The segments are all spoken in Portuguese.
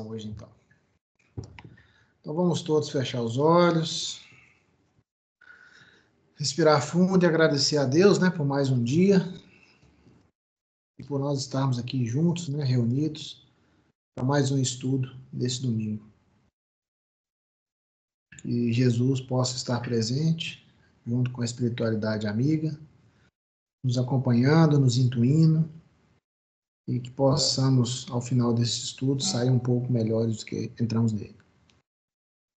hoje, então. Então, vamos todos fechar os olhos, respirar fundo e agradecer a Deus, né, por mais um dia e por nós estarmos aqui juntos, né, reunidos, para mais um estudo desse domingo. Que Jesus possa estar presente, junto com a espiritualidade amiga, nos acompanhando, nos intuindo, e que possamos, ao final desse estudo, sair um pouco melhores do que entramos nele.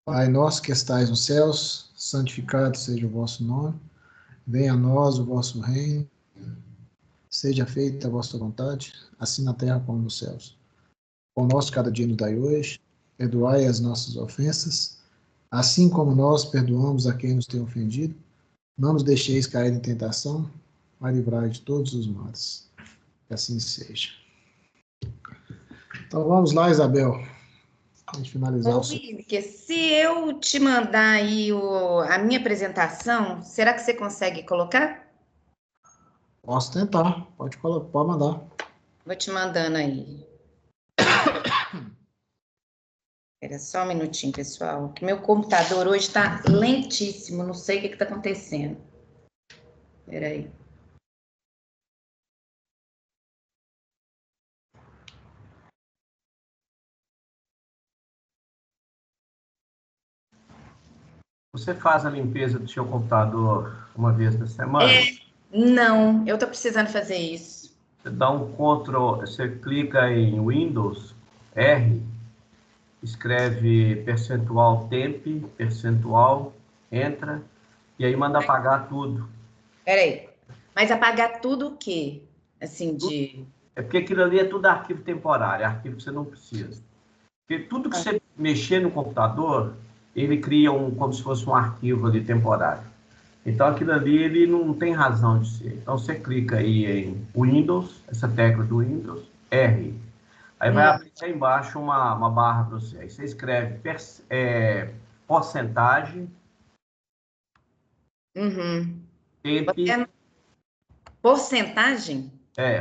Pai nosso que estais nos céus, santificado seja o vosso nome, venha a nós o vosso reino, seja feita a vossa vontade, assim na terra como nos céus. O pão nosso cada dia nos dai hoje, perdoai as nossas ofensas, assim como nós perdoamos a quem nos tem ofendido, não nos deixeis cair em tentação, mas livrai de todos os males. Que assim seja. Então vamos lá, Isabel. A gente finalizar Ô, Wilker, se eu te mandar aí a minha apresentação, será que você consegue colocar? Posso tentar, pode mandar. Vou te mandando aí. Espera só um minutinho, pessoal, que meu computador hoje está lentíssimo, não sei o que está acontecendo. Espera aí. Você faz a limpeza do seu computador uma vez na semana? Não, eu estou precisando fazer isso. Você dá um Ctrl, você clica em Windows, R, escreve percentual temp, percentual, entra, e aí manda apagar tudo. Espera aí. Mas apagar tudo o quê? Assim, de... É porque aquilo ali é tudo arquivo temporário, é arquivo que você não precisa. Porque tudo que você mexer no computador, ele cria como se fosse um arquivo ali temporário. Então, aquilo ali, ele não tem razão de ser. Então, você clica aí em Windows, essa tecla do Windows, R. Aí vai abrir aí embaixo uma barra para você. Aí você escreve porcentagem, temp, Porcentagem?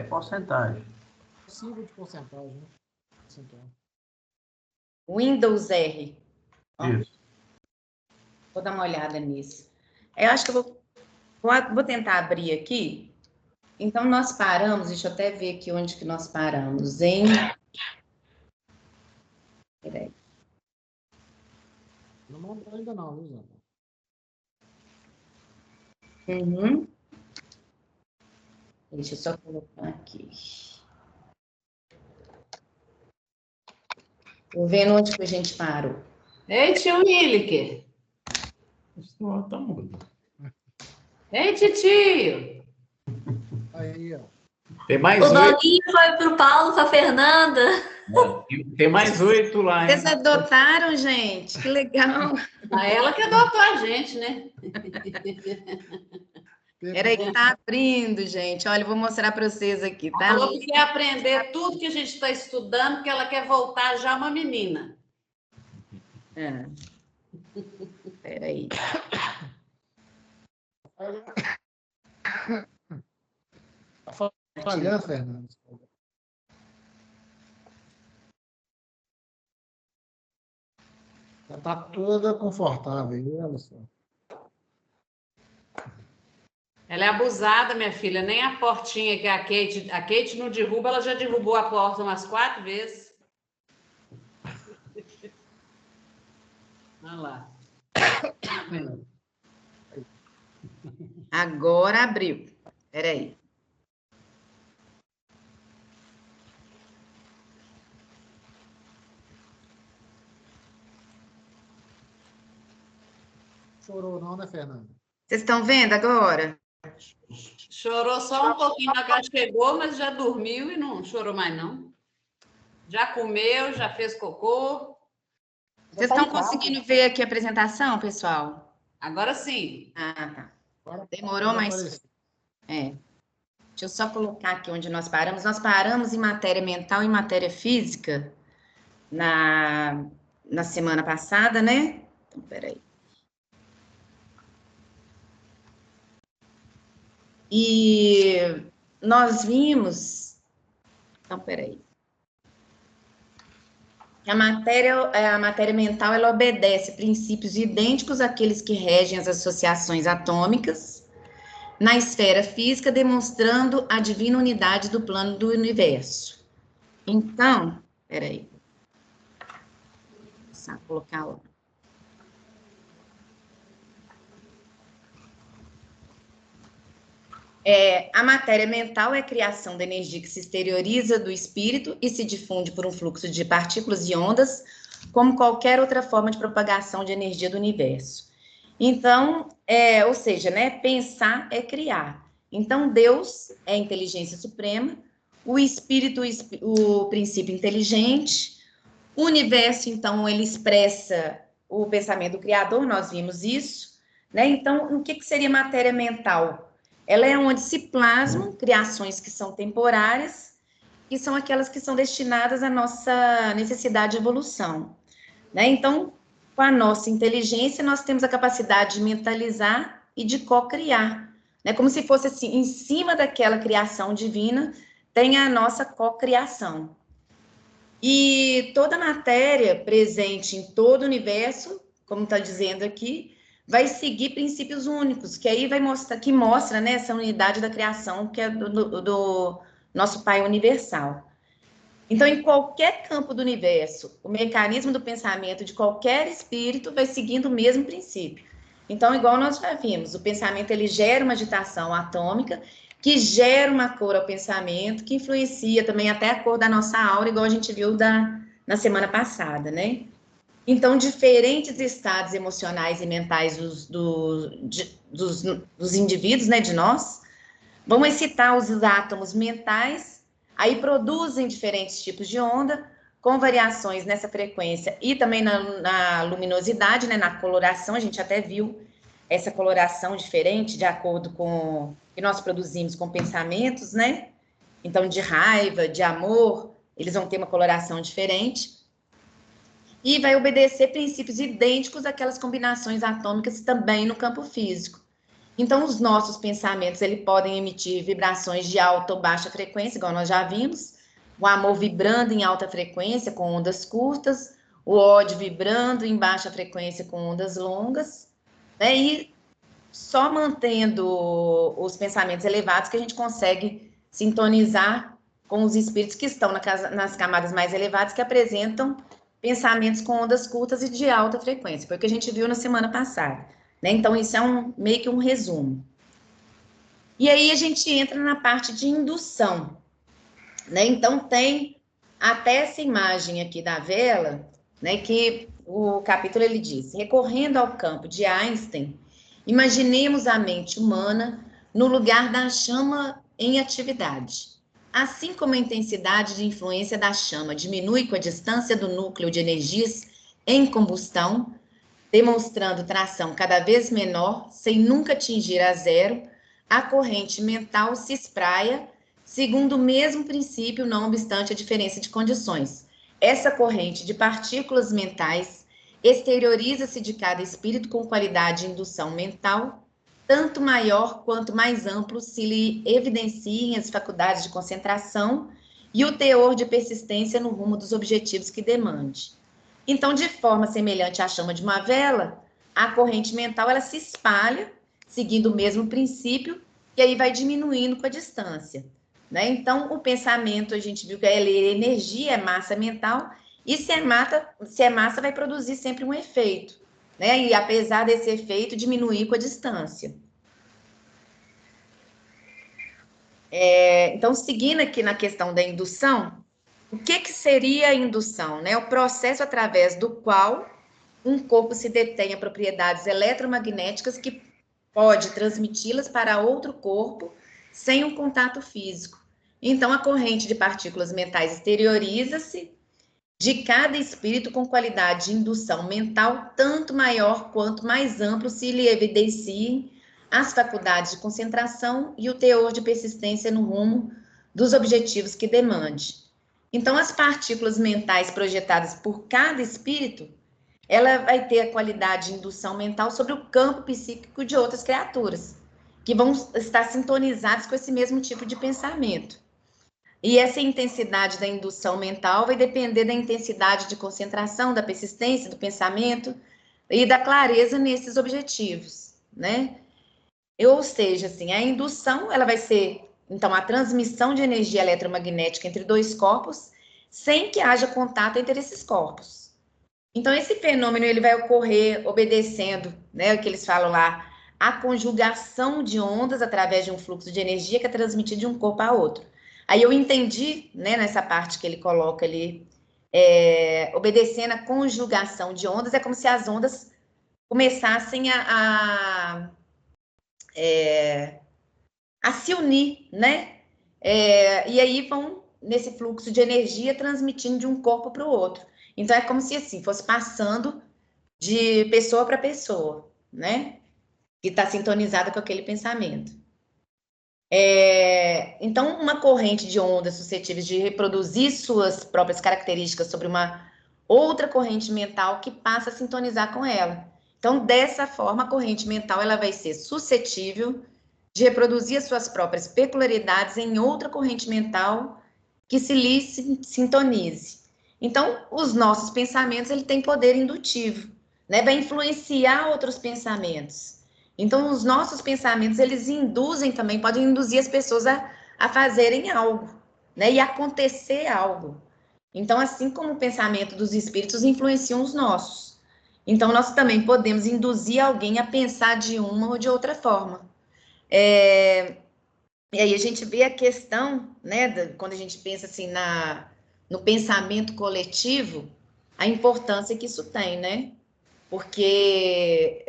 porcentagem. Possível de porcentagem, né? Porcentagem. Windows R. Ó, Isso. vou dar uma olhada nisso. Eu acho que eu vou tentar abrir aqui. Então, nós paramos, deixa eu até ver aqui onde que nós paramos, em... Peraí. Não mandou ainda não, viu, Isabel? Deixa eu só colocar aqui. Tô vendo onde que a gente parou. Ei, tio Wilker. Tá mudo. Ei, titio. Aí, ó. Tem mais O 8. Doguinho foi pro Paulo, pra Fernanda. Tem mais 8 lá, hein? Vocês adotaram, gente? Que legal. A ela que adotou a gente, né? Peraí que tá abrindo, gente. Olha, eu vou mostrar para vocês aqui, tá? Falou que quer aprender tudo que a gente está estudando, que ela quer voltar já uma menina. Peraí. Tá falhando, Fernando. Já tá toda confortável, viu, Alessandra? Ela é abusada, minha filha. Nem a portinha que a Kate não derruba, ela já derrubou a porta umas 4 vezes. Olha lá. Agora abriu. Peraí. Chorou não, né, Fernanda? Vocês estão vendo agora? Chorou só um pouquinho na hora que ela chegou, mas já dormiu e não chorou mais, não. Já comeu, já fez cocô. Vocês estão conseguindo ver aqui a apresentação, pessoal? Agora sim. Ah, tá. Demorou, mas... Deixa eu só colocar aqui onde nós paramos. Nós paramos em matéria mental e matéria física na semana passada, né? Então, peraí. E nós vimos... Então, peraí. A matéria mental, ela obedece princípios idênticos àqueles que regem as associações atômicas na esfera física, demonstrando a divina unidade do plano do universo. Então, peraí. Vou colocar lá. A matéria mental é a criação da energia que se exterioriza do espírito e se difunde por um fluxo de partículas e ondas, como qualquer outra forma de propagação de energia do universo. Então, ou seja, né, pensar é criar. Então, Deus é a inteligência suprema, o espírito, o princípio inteligente, o universo, então, ele expressa o pensamento do Criador, nós vimos isso, né? Então, o que seria matéria mental? Ela é onde se plasmam criações que são temporárias, que são aquelas que são destinadas à nossa necessidade de evolução, né? Então, com a nossa inteligência, nós temos a capacidade de mentalizar e de co-criar, né? Como se fosse assim, em cima daquela criação divina, tem a nossa co-criação. E toda matéria presente em todo o universo, como está dizendo aqui, vai seguir princípios únicos, que aí vai mostrar, que mostra, né, essa unidade da criação, que é do nosso Pai universal. Então, em qualquer campo do universo, o mecanismo do pensamento de qualquer espírito vai seguindo o mesmo princípio. Então, igual nós já vimos, o pensamento ele gera uma agitação atômica, que gera uma cor ao pensamento, que influencia também até a cor da nossa aura, igual a gente viu na semana passada, né? Então, diferentes estados emocionais e mentais dos indivíduos, né, de nós, vão excitar os átomos mentais, aí produzem diferentes tipos de onda, com variações nessa frequência e também na luminosidade, né, na coloração, a gente até viu essa coloração diferente de acordo com o que nós produzimos com pensamentos, né? Então, de raiva, de amor, eles vão ter uma coloração diferente. E vai obedecer princípios idênticos àquelas combinações atômicas também no campo físico. Então, os nossos pensamentos, eles podem emitir vibrações de alta ou baixa frequência, igual nós já vimos, o amor vibrando em alta frequência, com ondas curtas, o ódio vibrando em baixa frequência, com ondas longas, né? E só mantendo os pensamentos elevados que a gente consegue sintonizar com os espíritos que estão nas camadas mais elevadas, que apresentam pensamentos com ondas curtas e de alta frequência, foi o que a gente viu na semana passada, né? Então, isso é meio que um resumo. E aí a gente entra na parte de indução, né? Então, tem até essa imagem aqui da vela, né, que o capítulo ele diz: recorrendo ao campo de Einstein, imaginemos a mente humana no lugar da chama em atividade. Assim como a intensidade de influência da chama diminui com a distância do núcleo de energias em combustão, demonstrando tração cada vez menor, sem nunca atingir a zero, a corrente mental se espraia segundo o mesmo princípio, não obstante a diferença de condições. Essa corrente de partículas mentais exterioriza-se de cada espírito com qualidade de indução mental, tanto maior quanto mais amplo se lhe evidenciem as faculdades de concentração e o teor de persistência no rumo dos objetivos que demande. Então, de forma semelhante à chama de uma vela, a corrente mental ela se espalha, seguindo o mesmo princípio, e aí vai diminuindo com a distância, né? Então, o pensamento, a gente viu que é energia, é massa mental, e se é massa, vai produzir sempre um efeito, né? E apesar desse efeito, diminuir com a distância. Então, seguindo aqui na questão da indução, o que seria a indução, né? O processo através do qual um corpo se detém a propriedades eletromagnéticas que pode transmiti-las para outro corpo sem um contato físico. Então, a corrente de partículas mentais exterioriza-se de cada espírito com qualidade de indução mental tanto maior quanto mais amplo se lhe evidenciem as faculdades de concentração e o teor de persistência no rumo dos objetivos que demande. Então, as partículas mentais projetadas por cada espírito, ela vai ter a qualidade de indução mental sobre o campo psíquico de outras criaturas, que vão estar sintonizadas com esse mesmo tipo de pensamento. E essa intensidade da indução mental vai depender da intensidade de concentração, da persistência do pensamento e da clareza nesses objetivos, né? Ou seja, assim, a indução, ela vai ser, então, a transmissão de energia eletromagnética entre dois corpos, sem que haja contato entre esses corpos. Então, esse fenômeno, ele vai ocorrer obedecendo, né, o que eles falam lá, a conjugação de ondas através de um fluxo de energia que é transmitido de um corpo a outro. Aí eu entendi, né, nessa parte que ele coloca ali, obedecendo a conjugação de ondas, é como se as ondas começassem a se unir, né? E aí vão, nesse fluxo de energia, transmitindo de um corpo para o outro. Então, é como se, assim, fosse passando de pessoa para pessoa, né? Que está sintonizada com aquele pensamento. Então, uma corrente de ondas suscetíveis de reproduzir suas próprias características sobre uma outra corrente mental que passa a sintonizar com ela. Então, dessa forma, a corrente mental ela vai ser suscetível de reproduzir as suas próprias peculiaridades em outra corrente mental que se lhe sintonize. Então, os nossos pensamentos ele tem poder indutivo, né? Vai influenciar outros pensamentos. Então, os nossos pensamentos, eles induzem também, podem induzir as pessoas a fazerem algo, né? E acontecer algo. Então, assim como o pensamento dos espíritos influenciam os nossos. Então, nós também podemos induzir alguém a pensar de uma ou de outra forma. E aí a gente vê a questão, né, quando a gente pensa assim no pensamento coletivo, a importância que isso tem, né? Porque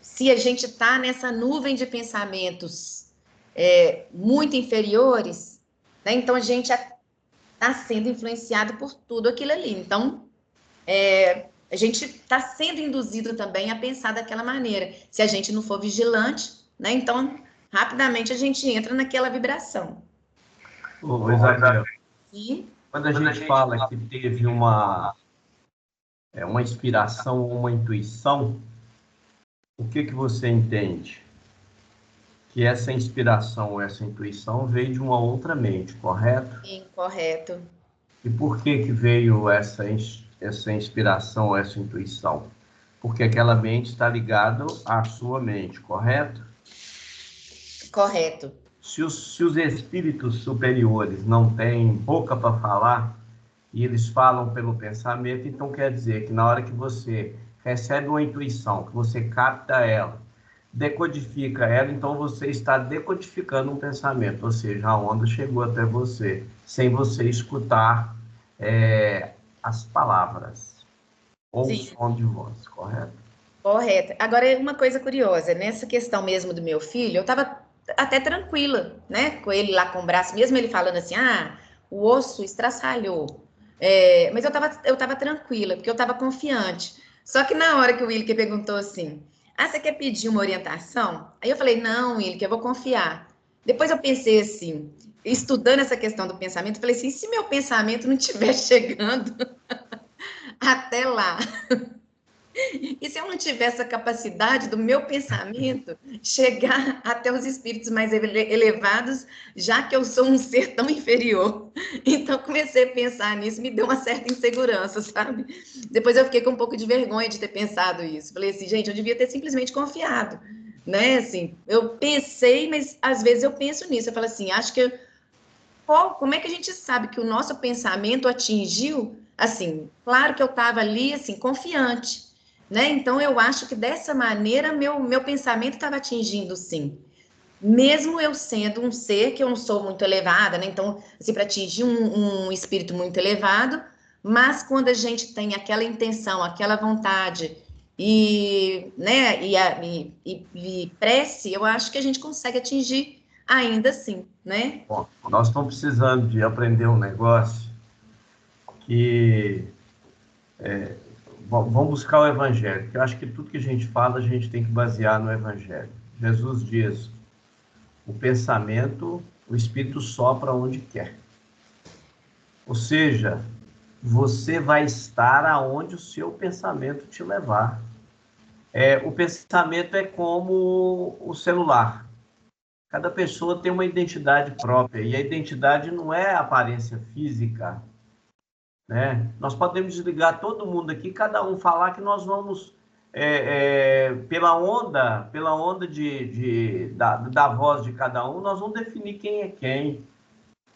se a gente está nessa nuvem de pensamentos muito inferiores, né, então a gente está sendo influenciado por tudo aquilo ali. Então, a gente está sendo induzido também a pensar daquela maneira. Se a gente não for vigilante, né, então rapidamente a gente entra naquela vibração. Ô, Isabel, Sim. quando a gente fala que teve uma inspiração ou uma intuição, o que você entende? Que essa inspiração ou essa intuição veio de uma outra mente, correto? Sim, correto. E por que veio essa inspiração ou essa intuição? Porque aquela mente está ligada à sua mente, correto? Correto. Se os espíritos superiores não têm boca para falar, e eles falam pelo pensamento, então quer dizer que na hora que você recebe uma intuição, que você capta ela, decodifica ela, então você está decodificando um pensamento, ou seja, a onda chegou até você, sem você escutar as palavras, ou o som de voz, correto? Correto. Agora, uma coisa curiosa, nessa questão mesmo do meu filho, eu estava até tranquila, né, com ele lá com o braço, mesmo ele falando assim, o osso estraçalhou. Mas eu tava tranquila, porque eu estava confiante. Só que na hora que o Wilker perguntou assim, você quer pedir uma orientação? Aí eu falei, não, Wilker, eu vou confiar. Depois eu pensei assim, estudando essa questão do pensamento, eu falei assim, se meu pensamento não estiver chegando até lá, e se eu não tiver essa capacidade do meu pensamento chegar até os espíritos mais elevados, já que eu sou um ser tão inferior? Então, comecei a pensar nisso, me deu uma certa insegurança, sabe? Depois eu fiquei com um pouco de vergonha de ter pensado isso. Falei assim, gente, eu devia ter simplesmente confiado, né? Assim, eu pensei, mas às vezes eu penso nisso. Eu falo assim, acho que... como é que a gente sabe que o nosso pensamento atingiu? Assim, claro que eu estava ali, assim, confiante, né? Então, eu acho que dessa maneira meu pensamento estava atingindo, sim. Mesmo eu sendo um ser que eu não sou muito elevada, né? Então, assim, para atingir um espírito muito elevado, mas quando a gente tem aquela intenção, aquela vontade né, e prece, eu acho que a gente consegue atingir ainda assim, né? Bom, nós estamos precisando de aprender um negócio que... vamos buscar o Evangelho, que eu acho que tudo que a gente fala, a gente tem que basear no Evangelho. Jesus diz, o pensamento, o Espírito sopra onde quer. Ou seja, você vai estar aonde o seu pensamento te levar. O pensamento é como o celular. Cada pessoa tem uma identidade própria, e a identidade não é a aparência física, né? Nós podemos desligar todo mundo aqui, cada um falar que nós vamos, pela onda da voz de cada um, nós vamos definir quem é quem.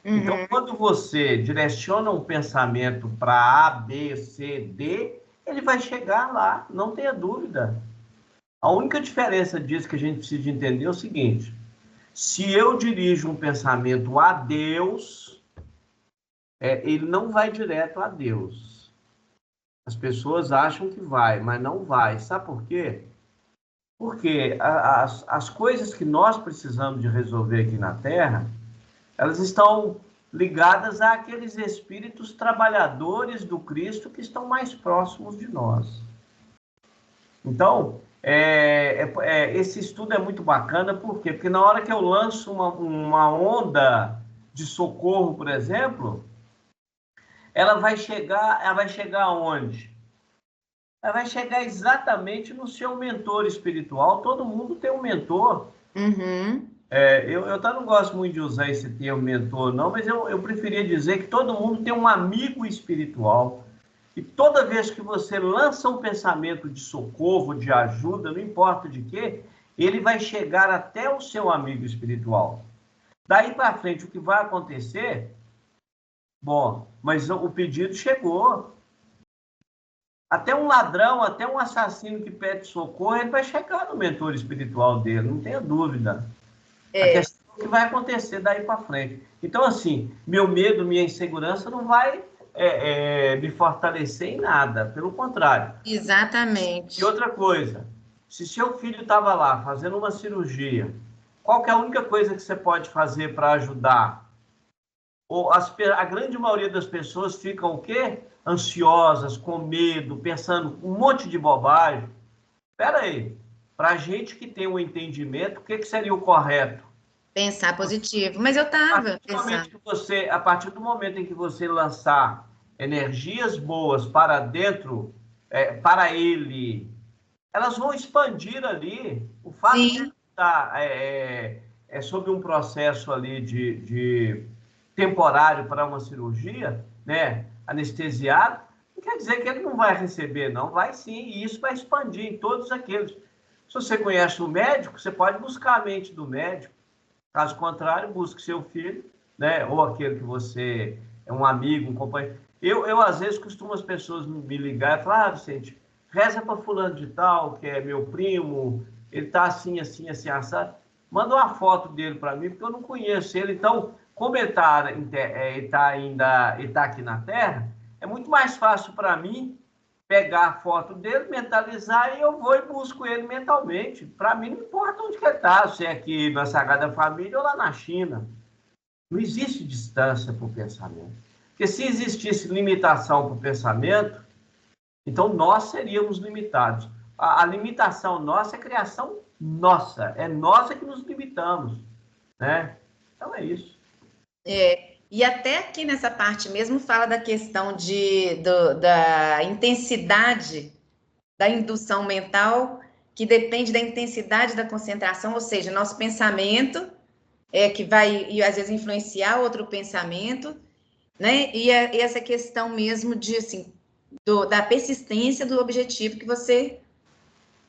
Então, quando você direciona um pensamento para A, B, C, D, ele vai chegar lá, não tenha dúvida. A única diferença disso que a gente precisa entender é o seguinte: se eu dirijo um pensamento a Deus, ele não vai direto a Deus. As pessoas acham que vai, mas não vai. Sabe por quê? Porque as coisas que nós precisamos de resolver aqui na Terra, elas estão ligadas àqueles espíritos trabalhadores do Cristo que estão mais próximos de nós. Então, esse estudo é muito bacana, por quê? Porque na hora que eu lanço uma onda de socorro, por exemplo, ela vai chegar aonde? Ela vai chegar exatamente no seu mentor espiritual. Todo mundo tem um mentor. Eu até não gosto muito de usar esse termo mentor, não, mas eu preferia dizer que todo mundo tem um amigo espiritual. E toda vez que você lança um pensamento de socorro, de ajuda, não importa de quê, ele vai chegar até o seu amigo espiritual. Daí para frente, o que vai acontecer? Bom, mas o pedido chegou. Até um ladrão, até um assassino que pede socorro, ele vai chegar no mentor espiritual dele, não tenha dúvida. A questão é o que vai acontecer daí para frente. Então, assim, meu medo, minha insegurança não vai me fortalecer em nada, pelo contrário. Exatamente. E outra coisa, se seu filho estava lá fazendo uma cirurgia, qual que é a única coisa que você pode fazer para ajudar? A grande maioria das pessoas ficam o quê? Ansiosas, com medo, pensando um monte de bobagem. Espera aí, para a gente que tem um entendimento, o que seria o correto? Pensar positivo. Mas eu estava pensando. A partir do momento em que você lançar energias boas para dentro, para ele, elas vão expandir ali. O fato de ele estar sob um processo ali de temporário para uma cirurgia, né, anestesiado, não quer dizer que ele não vai receber, não. Vai sim, e isso vai expandir em todos aqueles. Se você conhece o médico, você pode buscar a mente do médico. Caso contrário, busque seu filho, né? Ou aquele que você é um amigo, um companheiro. Eu às vezes, costumo as pessoas me ligar e falar: Vicente, reza para fulano de tal, que é meu primo, ele está assim, assim, assim, assado. Manda uma foto dele para mim, porque eu não conheço ele. Então, como ele está aqui na Terra, é muito mais fácil para mim pegar a foto dele, mentalizar, e eu vou e busco ele mentalmente. Para mim, não importa onde que ele está, se é aqui na Sagrada Família ou lá na China. Não existe distância para o pensamento. Porque se existisse limitação para o pensamento, então nós seríamos limitados. A limitação nossa é criação nossa. É nós que nos limitamos, né? Então é isso. E até aqui nessa parte mesmo fala da questão da intensidade da indução mental, que depende da intensidade da concentração, ou seja, nosso pensamento que vai, e às vezes, influenciar outro pensamento, né? E essa questão mesmo de, assim, da persistência do objetivo que você,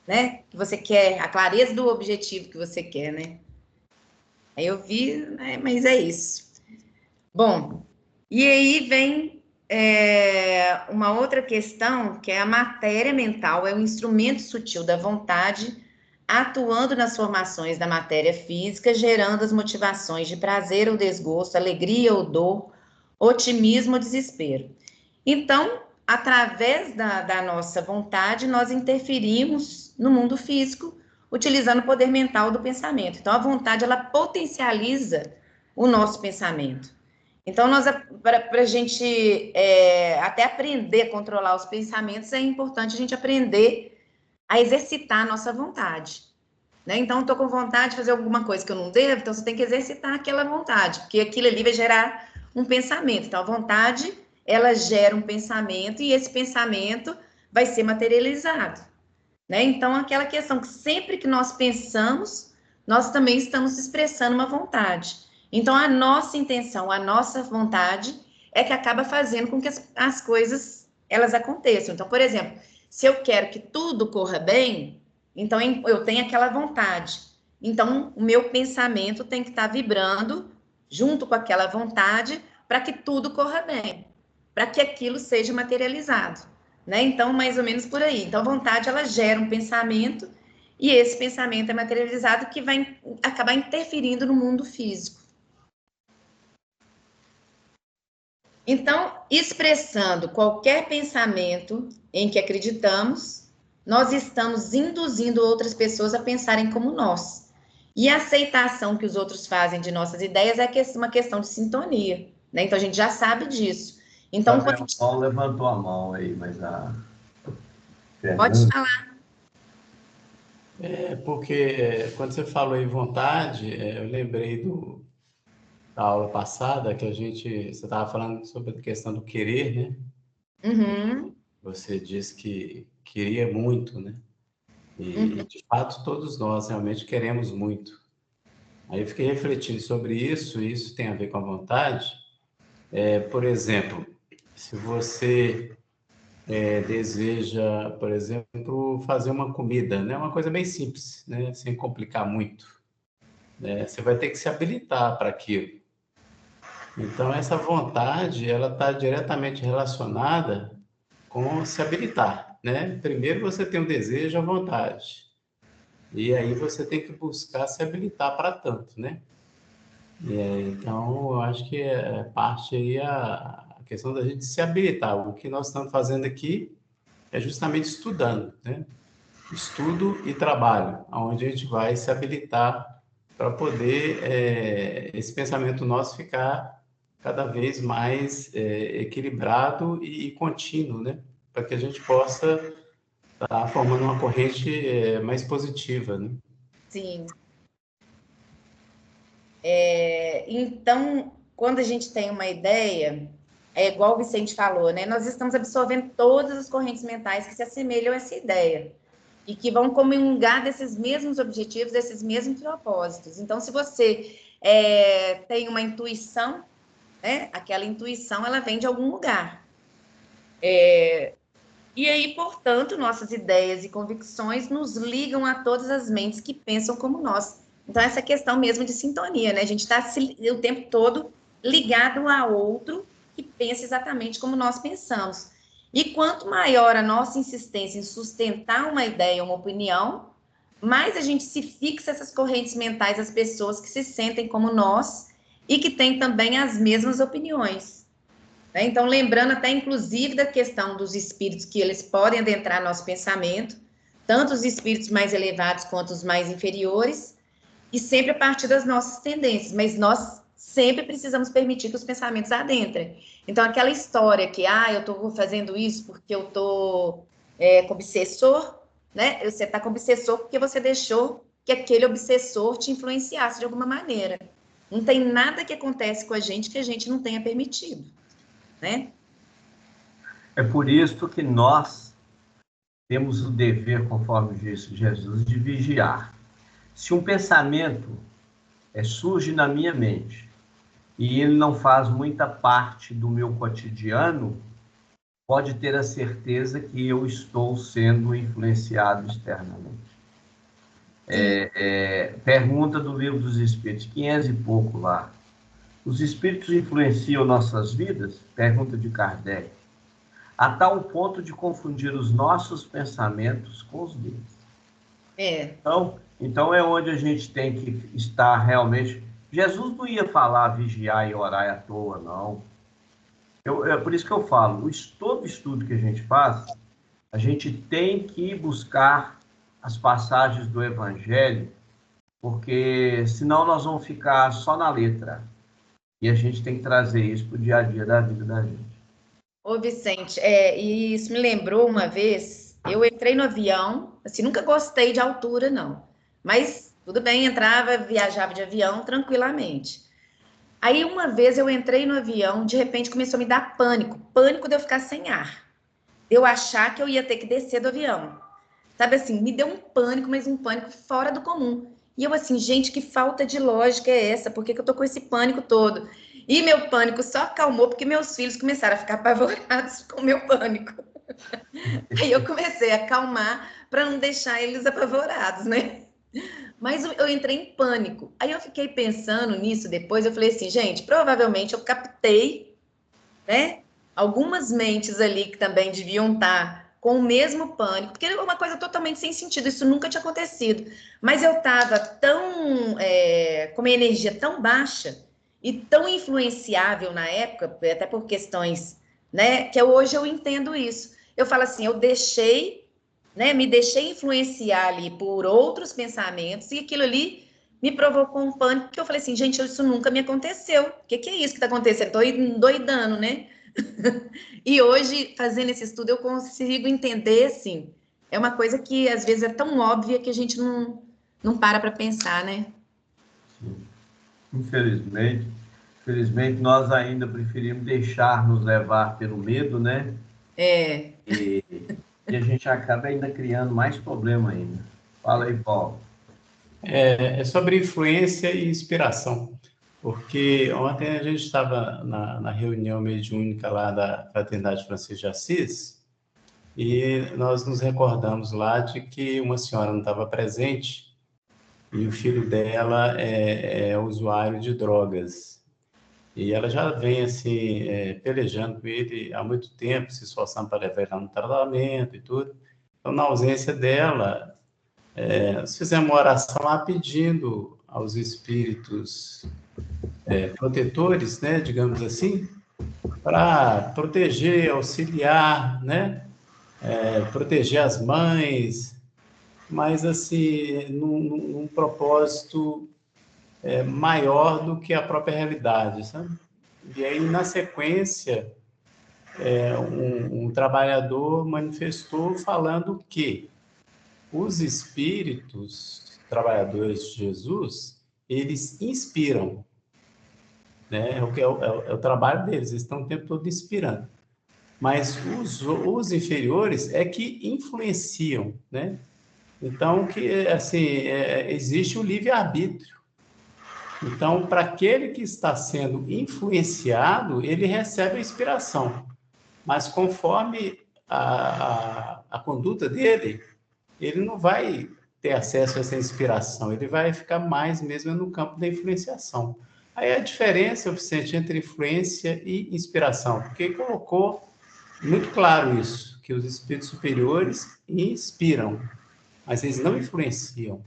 né? Que você quer, a clareza do objetivo que você quer, né? Aí eu vi, né? Mas é isso. Bom, e aí vem uma outra questão, que é a matéria mental, é um instrumento sutil da vontade, atuando nas formações da matéria física, gerando as motivações de prazer ou desgosto, alegria ou dor, otimismo ou desespero. Então, através da nossa vontade, nós interferimos no mundo físico, utilizando o poder mental do pensamento. Então, a vontade, ela potencializa o nosso pensamento. Então, para a gente até aprender a controlar os pensamentos, é importante a gente aprender a exercitar a nossa vontade, né? Então, estou com vontade de fazer alguma coisa que eu não devo, então você tem que exercitar aquela vontade, porque aquilo ali vai gerar um pensamento. Então, a vontade, ela gera um pensamento e esse pensamento vai ser materializado, né? Então, aquela questão que sempre que nós pensamos, nós também estamos expressando uma vontade. Então, a nossa intenção, a nossa vontade é que acaba fazendo com que as coisas, elas aconteçam. Então, por exemplo, se eu quero que tudo corra bem, então eu tenho aquela vontade. Então, o meu pensamento tem que estar vibrando junto com aquela vontade para que tudo corra bem, para que aquilo seja materializado, né? Então, mais ou menos por aí. Então, a vontade, ela gera um pensamento e esse pensamento é materializado que vai acabar interferindo no mundo físico. Então, expressando qualquer pensamento em que acreditamos, nós estamos induzindo outras pessoas a pensarem como nós. E a aceitação que os outros fazem de nossas ideias é uma questão de sintonia, né? Então, a gente já sabe disso. Então, o Paulo levantou a mão aí, mas a... Pode falar. Porque quando você falou em vontade, eu lembrei da aula passada que você estava falando sobre a questão do querer, né? Uhum. Você disse que queria muito, né? E, de fato, todos nós realmente queremos muito. Aí eu fiquei refletindo sobre isso, e isso tem a ver com a vontade. Por exemplo, se você deseja, por exemplo, fazer uma comida, né? Uma coisa bem simples, né? Sem complicar muito, né? Você vai ter que se habilitar para aquilo. Então, essa vontade, ela está diretamente relacionada com se habilitar, né? Primeiro você tem o desejo, a vontade. E aí você tem que buscar se habilitar para tanto, né? Então, eu acho que parte aí a questão da gente se habilitar. O que nós estamos fazendo aqui é justamente estudando, né? Estudo e trabalho, onde a gente vai se habilitar para poder esse pensamento nosso ficar cada vez mais equilibrado e contínuo, né? Para que a gente possa estar formando uma corrente mais positiva, né? Sim. Então, quando a gente tem uma ideia, é igual o Vicente falou, né? Nós estamos absorvendo todas as correntes mentais que se assemelham a essa ideia e que vão comungar desses mesmos objetivos, desses mesmos propósitos. Então, se você tem uma intuição, né? Aquela intuição, ela vem de algum lugar. E aí, portanto, nossas ideias e convicções nos ligam a todas as mentes que pensam como nós. Então, essa questão mesmo de sintonia, né? A gente está o tempo todo ligado a outro que pensa exatamente como nós pensamos. E quanto maior a nossa insistência em sustentar uma ideia, uma opinião, mais a gente se fixa essas correntes mentais das pessoas que se sentem como nós e que têm também as mesmas opiniões. Então, lembrando até, inclusive, da questão dos espíritos, que eles podem adentrar nosso pensamento, tanto os espíritos mais elevados quanto os mais inferiores, e sempre a partir das nossas tendências, mas nós sempre precisamos permitir que os pensamentos adentrem. Então, aquela história que, eu estou fazendo isso porque eu estou com obsessor, né? Você está com obsessor porque você deixou que aquele obsessor te influenciasse de alguma maneira. Não tem nada que acontece com a gente que a gente não tenha permitido, né? É por isso que nós temos o dever, conforme disse Jesus, de vigiar. Se um pensamento surge na minha mente e ele não faz muita parte do meu cotidiano, pode ter a certeza que eu estou sendo influenciado externamente. Pergunta do Livro dos Espíritos, 500 e pouco lá. Os espíritos influenciam nossas vidas? Pergunta de Kardec. A tal ponto de confundir os nossos pensamentos com os deles. Então é onde a gente tem que estar realmente... Jesus não ia falar vigiar e orar à toa, não. É por isso que eu falo, todo estudo que a gente faz, a gente tem que buscar as passagens do Evangelho, porque senão nós vamos ficar só na letra. E a gente tem que trazer isso para o dia a dia da vida da gente. Ô, Vicente, e isso me lembrou uma vez, eu entrei no avião, assim, nunca gostei de altura, não. Mas tudo bem, entrava, viajava de avião tranquilamente. Aí uma vez eu entrei no avião, de repente começou a me dar pânico de eu ficar sem ar. De eu achar que eu ia ter que descer do avião. Sabe assim, me deu um pânico, mas um pânico fora do comum. E eu assim, gente, que falta de lógica é essa? Por que que eu tô com esse pânico todo? E meu pânico só acalmou porque meus filhos começaram a ficar apavorados com o meu pânico. Aí eu comecei a acalmar para não deixar eles apavorados, né? Mas eu entrei em pânico. Aí eu fiquei pensando nisso depois, eu falei assim, gente, provavelmente eu captei, né, algumas mentes ali que também deviam estar com o mesmo pânico, porque é uma coisa totalmente sem sentido, isso nunca tinha acontecido. Mas eu estava tão, com uma energia tão baixa e tão influenciável na época, até por questões, né, que hoje eu entendo isso. Eu falo assim, eu deixei, né, me deixei influenciar ali por outros pensamentos e aquilo ali me provocou um pânico que eu falei assim, gente, isso nunca me aconteceu. O que é isso que está acontecendo? Estou endoidando, né? E hoje, fazendo esse estudo, eu consigo entender, assim, é uma coisa que às vezes é tão óbvia que a gente não para pensar, né? Sim. Infelizmente, nós ainda preferimos deixar nos levar pelo medo, né? É. E a gente acaba ainda criando mais problema ainda. Fala aí, Paulo. É sobre influência e inspiração, porque ontem a gente estava na reunião mediúnica lá da Fraternidade Francisco de Assis e nós nos recordamos lá de que uma senhora não estava presente e o filho dela é usuário de drogas. E ela já vem assim, pelejando com ele há muito tempo, se esforçando para levar ele lá no tratamento e tudo. Então, na ausência dela, nós fizemos uma oração lá pedindo aos espíritos protetores, né, digamos assim, para proteger, auxiliar, né, proteger as mães, mas assim, num propósito maior do que a própria realidade, sabe? E aí, na sequência, um trabalhador manifestou falando que os espíritos trabalhadores de Jesus, eles inspiram, né? É o trabalho deles, eles estão o tempo todo inspirando. Mas os inferiores é que influenciam, né? Então, que assim, existe o livre-arbítrio. Então, para aquele que está sendo influenciado, ele recebe a inspiração. Mas conforme a conduta dele, ele não vai ter acesso a essa inspiração, ele vai ficar mais mesmo no campo da influenciação. Aí a diferença, Vicente, entre influência e inspiração, porque colocou muito claro isso, que os espíritos superiores inspiram, mas eles não influenciam.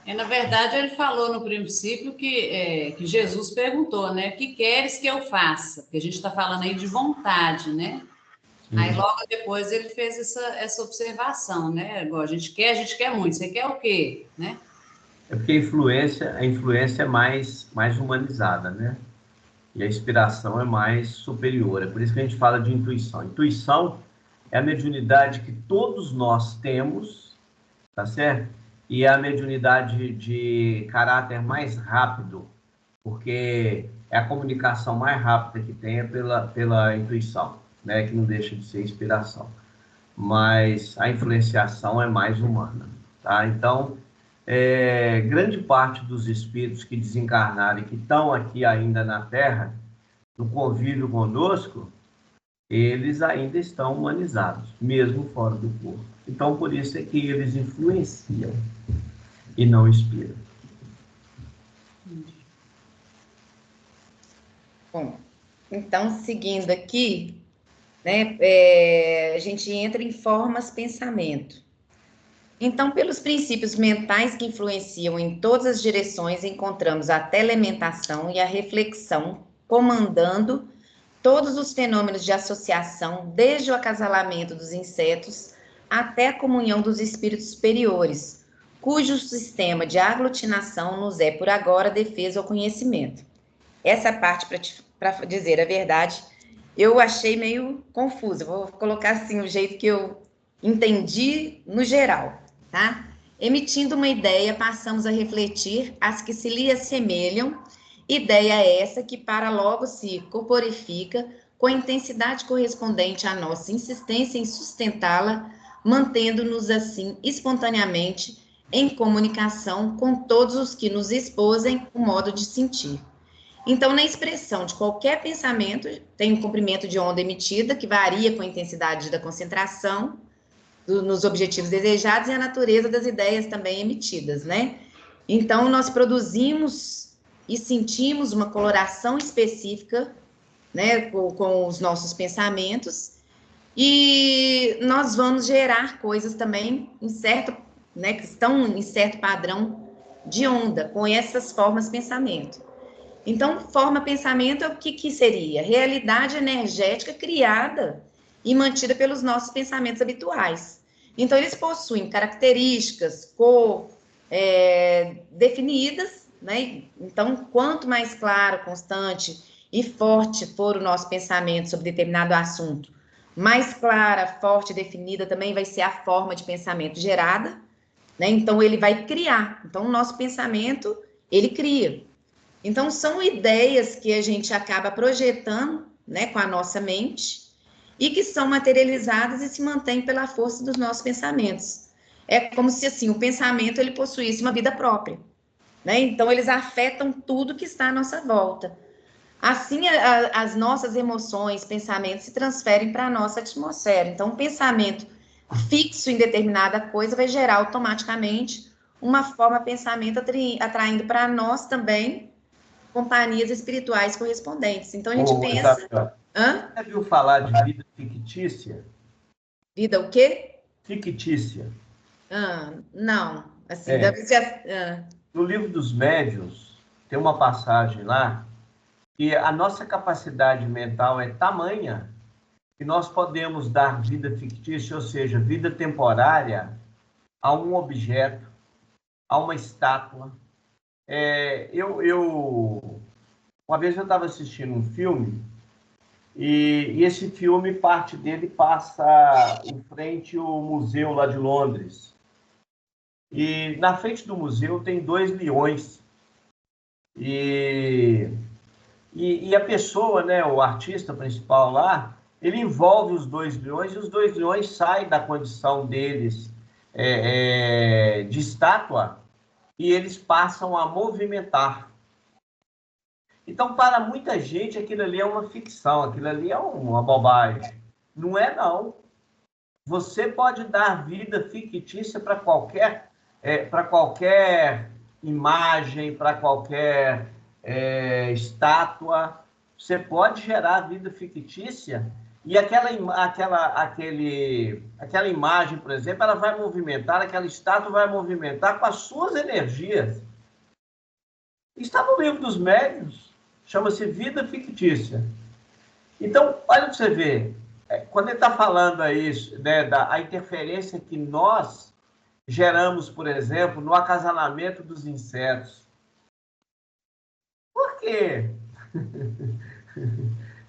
Na verdade, ele falou no princípio que Jesus perguntou, né? O que queres que eu faça? Porque a gente está falando aí de vontade, né? Aí logo depois ele fez essa observação, né? Agora, a gente quer muito. Você quer o quê, né? É porque a influência é mais humanizada, né? E a inspiração é mais superior. É por isso que a gente fala de intuição. Intuição é a mediunidade que todos nós temos, tá certo? E é a mediunidade de caráter mais rápido, porque é a comunicação mais rápida que tem pela intuição, né? Que não deixa de ser inspiração. Mas a influenciação é mais humana, tá? Então, grande parte dos espíritos que desencarnaram e que estão aqui ainda na Terra, no convívio conosco, eles ainda estão humanizados, mesmo fora do corpo. Então, por isso é que eles influenciam e não inspiram. Bom, então, seguindo aqui, né, a gente entra em formas pensamento. Então, pelos princípios mentais que influenciam em todas as direções, encontramos a telementação e a reflexão comandando todos os fenômenos de associação, desde o acasalamento dos insetos até a comunhão dos espíritos superiores, cujo sistema de aglutinação nos é, por agora, defesa ao conhecimento. Essa parte, para dizer a verdade, eu achei meio confusa. Vou colocar assim o jeito que eu entendi no geral, tá? Emitindo uma ideia, passamos a refletir as que se lhe assemelham, ideia essa que para logo se corporifica com a intensidade correspondente à nossa insistência em sustentá-la, mantendo-nos assim espontaneamente em comunicação com todos os que nos exposem o modo de sentir. Então, na expressão de qualquer pensamento, tem um comprimento de onda emitida, que varia com a intensidade da concentração, nos objetivos desejados, e a natureza das ideias também emitidas, né? Então, nós produzimos e sentimos uma coloração específica, né, com os nossos pensamentos, e nós vamos gerar coisas também em certo, né, que estão em certo padrão de onda, com essas formas pensamento. Então, forma pensamento é o que seria? Realidade energética criada e mantida pelos nossos pensamentos habituais. Então, eles possuem características, cor, definidas, né? Então, quanto mais claro, constante e forte for o nosso pensamento sobre determinado assunto, mais clara, forte, definida também vai ser a forma de pensamento gerada, né? Então, ele vai criar. Então, o nosso pensamento, ele cria. Então, são ideias que a gente acaba projetando, né, com a nossa mente, e que são materializadas e se mantêm pela força dos nossos pensamentos. É como se, assim, o pensamento, ele possuísse uma vida própria, né? Então, eles afetam tudo que está à nossa volta. Assim, as nossas emoções, pensamentos se transferem para a nossa atmosfera. Então, um pensamento fixo em determinada coisa vai gerar automaticamente uma forma de pensamento atraindo para nós também companhias espirituais correspondentes. Então, a gente pensa... Isabel, Hã? você viu falar de vida fictícia? Vida o quê? Fictícia. Não. Assim, deve ser... No livro dos médiuns, tem uma passagem lá que a nossa capacidade mental é tamanha que nós podemos dar vida fictícia, ou seja, vida temporária, a um objeto, a uma estátua. Uma vez eu estava assistindo um filme e esse filme, parte dele passa em frente ao museu lá de Londres. E na frente do museu tem 2 leões. E a pessoa, né, o artista principal lá, ele envolve os 2 leões e os 2 leões saem da condição deles de estátua e eles passam a movimentar. Então, para muita gente, aquilo ali é uma ficção, aquilo ali é uma bobagem. Não é, não. Você pode dar vida fictícia para qualquer imagem, para qualquer estátua. Você pode gerar vida fictícia e aquela imagem, por exemplo, ela vai movimentar, aquela estátua vai movimentar com as suas energias. Está no livro dos médiuns. Chama-se vida fictícia. Então, olha para você ver, quando ele está falando aí, né, da interferência que nós geramos, por exemplo, no acasalamento dos insetos. Por quê?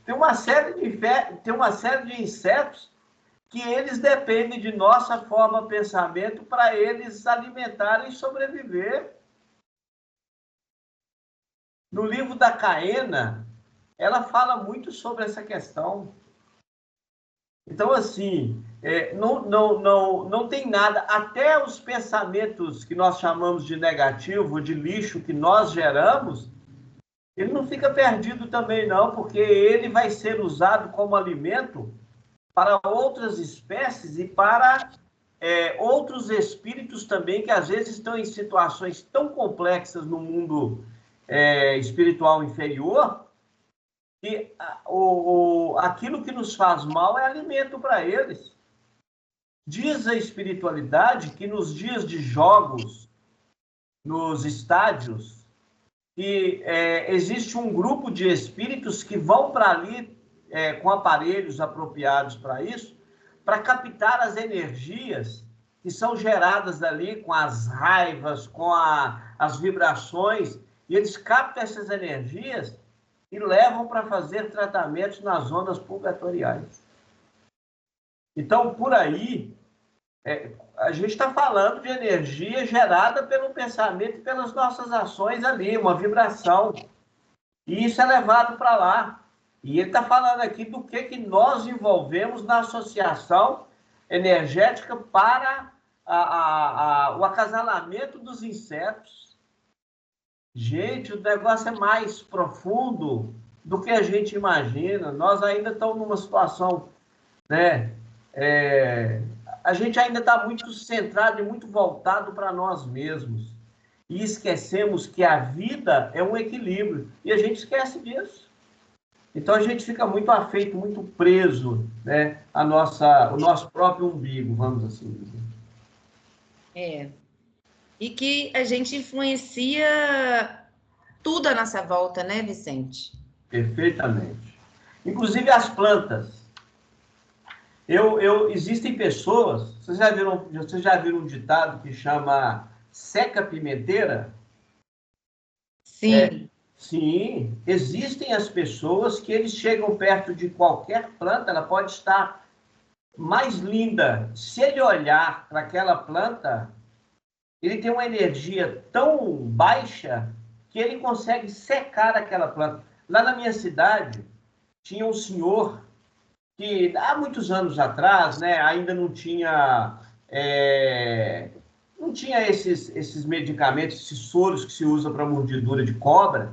Tem uma série de insetos que eles dependem de nossa forma de pensamento para eles se alimentarem e sobreviver. No livro da Caena, ela fala muito sobre essa questão. Então, assim, não tem nada, até os pensamentos que nós chamamos de negativo, de lixo que nós geramos, ele não fica perdido também não, porque ele vai ser usado como alimento para outras espécies e para outros espíritos também, que às vezes estão em situações tão complexas no mundo espiritual inferior, que aquilo que nos faz mal é alimento para eles. Diz a espiritualidade que nos dias de jogos, nos estádios, que existe um grupo de espíritos que vão para ali com aparelhos apropriados para isso, para captar as energias que são geradas ali com as raivas, com as vibrações, e eles captam essas energias e levam para fazer tratamentos nas zonas purgatoriais. Então, por aí, a gente está falando de energia gerada pelo pensamento e pelas nossas ações ali, uma vibração. E isso é levado para lá. E ele está falando aqui do que nós envolvemos na associação energética para o acasalamento dos insetos. Gente, o negócio é mais profundo do que a gente imagina. Nós ainda estamos numa situação, né? A gente ainda está muito centrado e muito voltado para nós mesmos. E esquecemos que a vida é um equilíbrio. E a gente esquece disso. Então, a gente fica muito afeito, muito preso, né, o nosso próprio umbigo, vamos assim dizer. E que a gente influencia tudo à nossa volta, né, Vicente? Perfeitamente. Inclusive as plantas. Existem pessoas, vocês já viram um ditado que chama seca pimenteira? Sim. Sim, existem as pessoas que eles chegam perto de qualquer planta, ela pode estar mais linda. Se ele olhar para aquela planta, ele tem uma energia tão baixa que ele consegue secar aquela planta. Lá na minha cidade, tinha um senhor que, há muitos anos atrás, né, ainda não tinha esses medicamentos, esses soros que se usa para mordidura de cobra.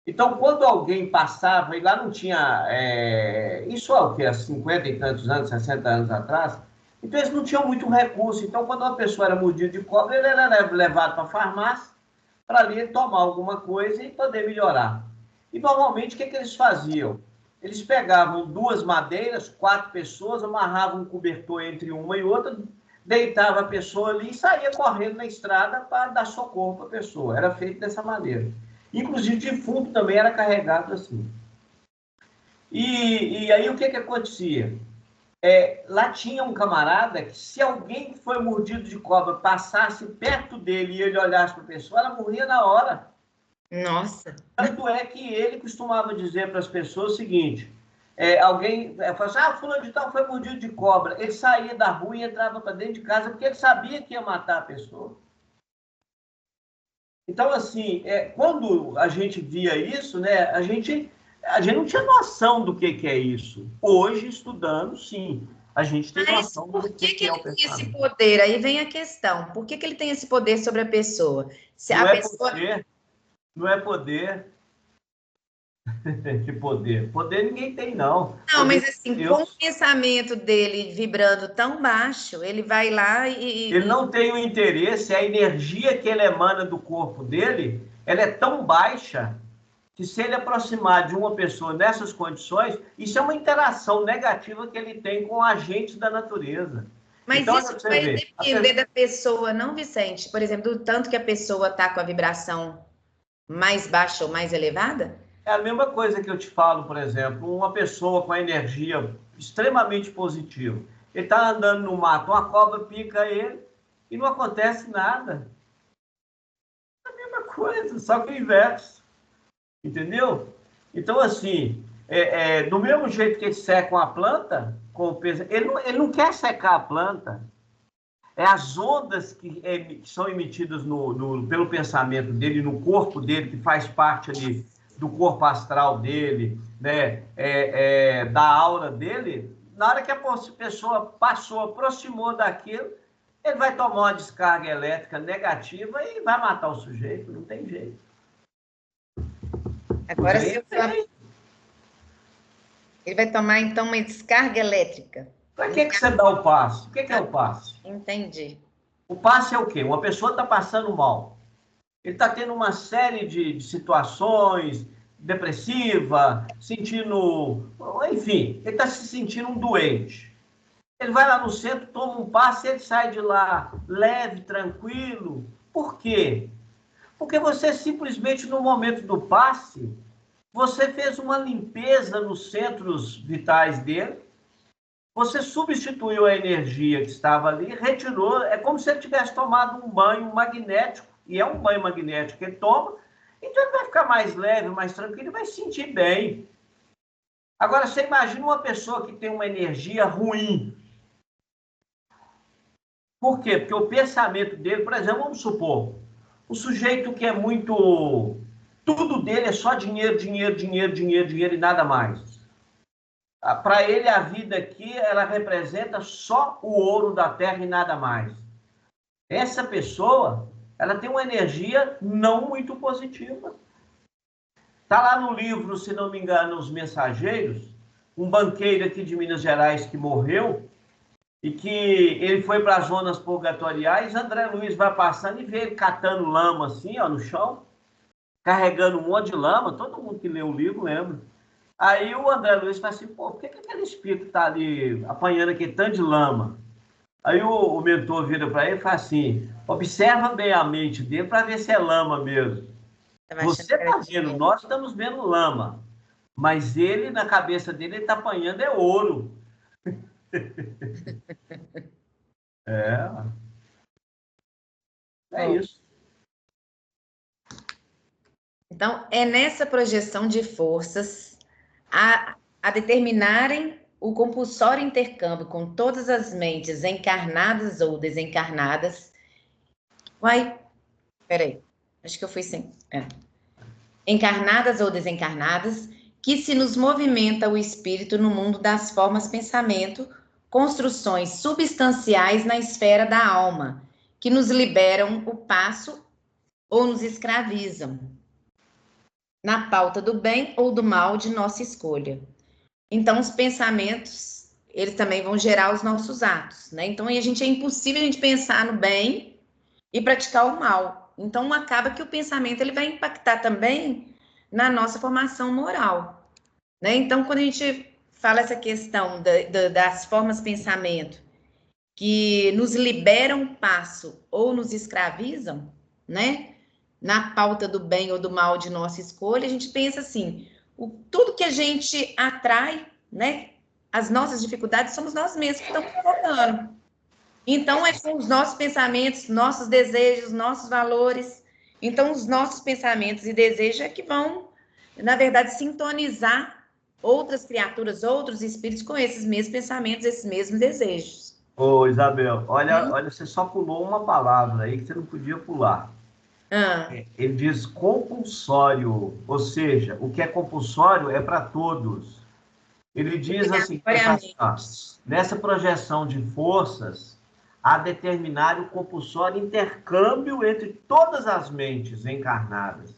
Então, quando alguém passava, e lá não tinha, isso é o quê? Há 50 e tantos anos, 60 anos atrás, então eles não tinham muito recurso. Então, quando uma pessoa era mordida de cobra, ele era levado para a farmácia para ali tomar alguma coisa e poder melhorar. E, normalmente, o que eles faziam? Eles pegavam 2 madeiras, 4 pessoas, amarravam um cobertor entre uma e outra, deitava a pessoa ali e saía correndo na estrada para dar socorro para a pessoa. Era feito dessa maneira. Inclusive, defunto também era carregado assim. E aí, o que acontecia? Lá tinha um camarada que, se alguém que foi mordido de cobra passasse perto dele e ele olhasse para a pessoa, ela morria na hora. Nossa! Tanto é que ele costumava dizer para as pessoas o seguinte, alguém falava assim, fulano de tal foi mordido de cobra. Ele saía da rua e entrava para dentro de casa porque ele sabia que ia matar a pessoa. Então, assim, quando a gente via isso, né, a gente não tinha noção do que é isso. Hoje, estudando, sim, a gente tem noção do que é o pensamento. Por que ele tem esse poder? Aí vem a questão. Por que ele tem esse poder sobre a pessoa? Se não a é pessoa... poder, não é poder. Que poder? Poder ninguém tem, não. Não, poder mas assim, com o pensamento dele vibrando tão baixo, ele vai lá e... Ele não tem o interesse, a energia que ele emana do corpo dele, ela é tão baixa que, se ele aproximar de uma pessoa nessas condições, isso é uma interação negativa que ele tem com agentes da natureza. Mas então, isso vai depender da pessoa, não, Vicente? Por exemplo, do tanto que a pessoa está com a vibração mais baixa ou mais elevada? É a mesma coisa que eu te falo, por exemplo, uma pessoa com a energia extremamente positiva. Ele está andando no mato, uma cobra pica ele e não acontece nada. É a mesma coisa, só que o inverso. Entendeu? Então, assim, do mesmo jeito que eles secam a planta, ele não quer secar a planta. As ondas que são emitidas pelo pensamento dele, no corpo dele, que faz parte ali do corpo astral dele, né, da aura dele, na hora que a pessoa aproximou daquilo, ele vai tomar uma descarga elétrica negativa e vai matar o sujeito, não tem jeito. Agora, ele vai tomar, então, uma descarga elétrica. Para que você dá o passe? O que é o passe? Entendi. O passe é o quê? Uma pessoa está passando mal. Ele está tendo uma série de situações, depressiva, sentindo... Enfim, ele está se sentindo um doente. Ele vai lá no centro, toma um passe, ele sai de lá leve, tranquilo. Por quê? Porque você simplesmente, no momento do passe, você fez uma limpeza nos centros vitais dele, você substituiu a energia que estava ali, retirou, é como se ele tivesse tomado um banho magnético, e é um banho magnético que ele toma, então ele vai ficar mais leve, mais tranquilo, e vai se sentir bem. Agora, você imagina uma pessoa que tem uma energia ruim. Por quê? Porque o pensamento dele, por exemplo, vamos supor, o sujeito que é muito... Tudo dele é só dinheiro, dinheiro, dinheiro, dinheiro, dinheiro e nada mais. Para ele, a vida aqui, ela representa só o ouro da terra e nada mais. essa pessoa, ela tem uma energia não muito positiva. Está lá no livro, se não me engano, Os Mensageiros, um banqueiro aqui de Minas Gerais que morreu, e que ele foi para as zonas purgatoriais. André Luiz vai passando e vê ele catando lama assim, ó, no chão, carregando um monte de lama. Todo mundo que leu o livro lembra. Aí o André Luiz fala assim, pô, por que aquele espírito está ali apanhando aquele tanto de lama? Aí o mentor vira para ele e fala assim, observa bem a mente dele para ver se é lama mesmo. Você está vendo, nós estamos vendo lama, mas ele, na cabeça dele, ele está apanhando é ouro. É isso. Então, é nessa projeção de forças a determinarem o compulsório intercâmbio com todas as mentes encarnadas ou desencarnadas. Peraí, acho que eu fui sem. Encarnadas ou desencarnadas, que se nos movimenta o espírito no mundo das formas pensamento, construções substanciais na esfera da alma, que nos liberam o passo ou nos escravizam, na pauta do bem ou do mal de nossa escolha. Então, os pensamentos, eles também vão gerar os nossos atos, né? Então, é impossível a gente pensar no bem e praticar o mal. Então, acaba que o pensamento ele vai impactar também na nossa formação moral, né? Então, quando a gente fala essa questão das formas de pensamento que nos liberam passo ou nos escravizam, né? Na pauta do bem ou do mal de nossa escolha, a gente pensa assim, tudo que a gente atrai, né? As nossas dificuldades somos nós mesmos que estamos provocando. Então, é com os nossos pensamentos, nossos desejos, nossos valores. Então, os nossos pensamentos e desejos é que vão, na verdade, sintonizar outras criaturas, outros espíritos com esses mesmos pensamentos, esses mesmos desejos. Ô, Isabel, olha, você só pulou uma palavra aí que você não podia pular. Ele diz compulsório, ou seja, o que é compulsório é para todos. Ele diz assim, nessa projeção de forças, a determinar o compulsório intercâmbio entre todas as mentes encarnadas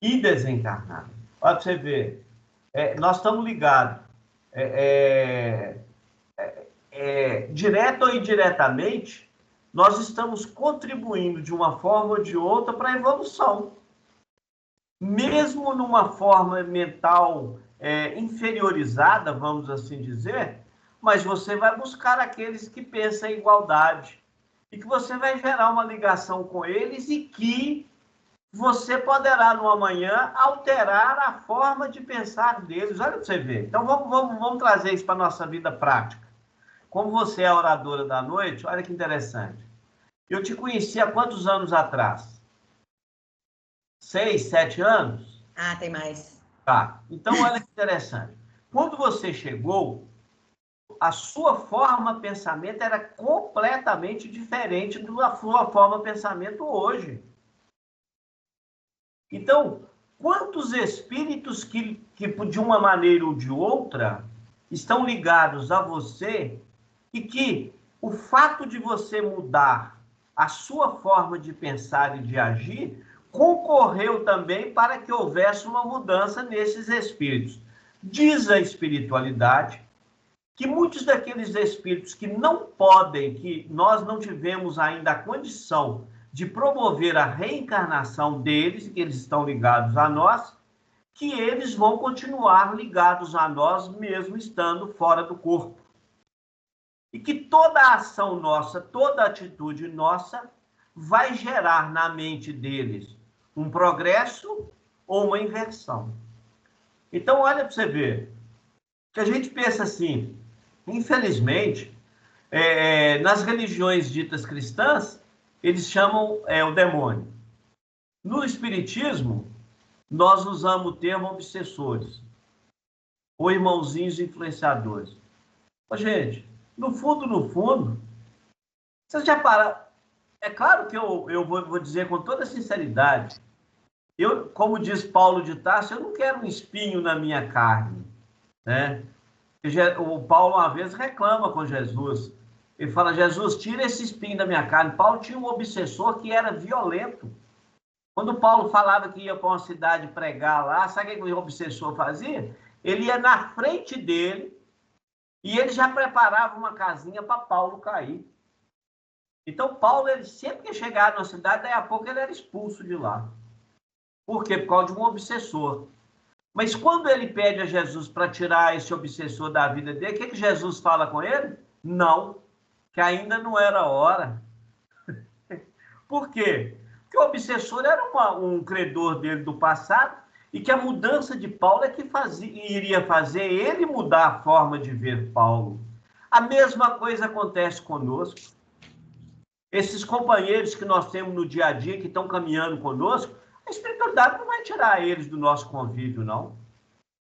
e desencarnadas. Olha para você ver, nós estamos ligados, direto ou indiretamente, nós estamos contribuindo de uma forma ou de outra para a evolução. Mesmo numa forma mental inferiorizada, vamos assim dizer, mas você vai buscar aqueles que pensam em igualdade e que você vai gerar uma ligação com eles e que você poderá, no amanhã, alterar a forma de pensar deles. Olha para você ver. Então, vamos trazer isso para a nossa vida prática. Como você é a oradora da noite, olha que interessante. Eu te conheci há quantos anos atrás? 6, 7 anos? Ah, tem mais. Tá. Então, olha que interessante. Quando você chegou, a sua forma de pensamento era completamente diferente da sua forma de pensamento hoje. Então, quantos espíritos que de uma maneira ou de outra estão ligados a você e que o fato de você mudar a sua forma de pensar e de agir concorreu também para que houvesse uma mudança nesses espíritos. Diz a espiritualidade que muitos daqueles espíritos que não podem, que nós não tivemos ainda a condição de promover a reencarnação deles, que eles estão ligados a nós, que eles vão continuar ligados a nós mesmo estando fora do corpo. E que toda a ação nossa, toda a atitude nossa vai gerar na mente deles um progresso ou uma inversão. Então, olha para você ver, que a gente pensa assim, infelizmente, nas religiões ditas cristãs, eles chamam o demônio. No espiritismo, nós usamos o termo obsessores, ou irmãozinhos influenciadores. Ô, gente, no fundo, vocês já pararam? É claro que eu vou dizer com toda sinceridade, como diz Paulo de Tarso, eu não quero um espinho na minha carne, né? O Paulo uma vez reclama com Jesus, Ele fala, Jesus, tira esse espinho da minha carne. Paulo tinha um obsessor que era violento. Quando Paulo falava que ia para uma cidade pregar lá, sabe o que o obsessor fazia? Ele ia na frente dele e ele já preparava uma casinha para Paulo cair. Então, Paulo, ele sempre que chegava na cidade, daí a pouco ele era expulso de lá. Por quê? Por causa de um obsessor. Mas quando ele pede a Jesus para tirar esse obsessor da vida dele, o que Jesus fala com ele? Não, que ainda não era a hora. Por quê? Porque o obsessor era um credor dele do passado e que a mudança de Paulo é que iria fazer ele mudar a forma de ver Paulo. A mesma coisa acontece conosco. Esses companheiros que nós temos no dia a dia, que estão caminhando conosco, a espiritualidade não vai tirar eles do nosso convívio, não.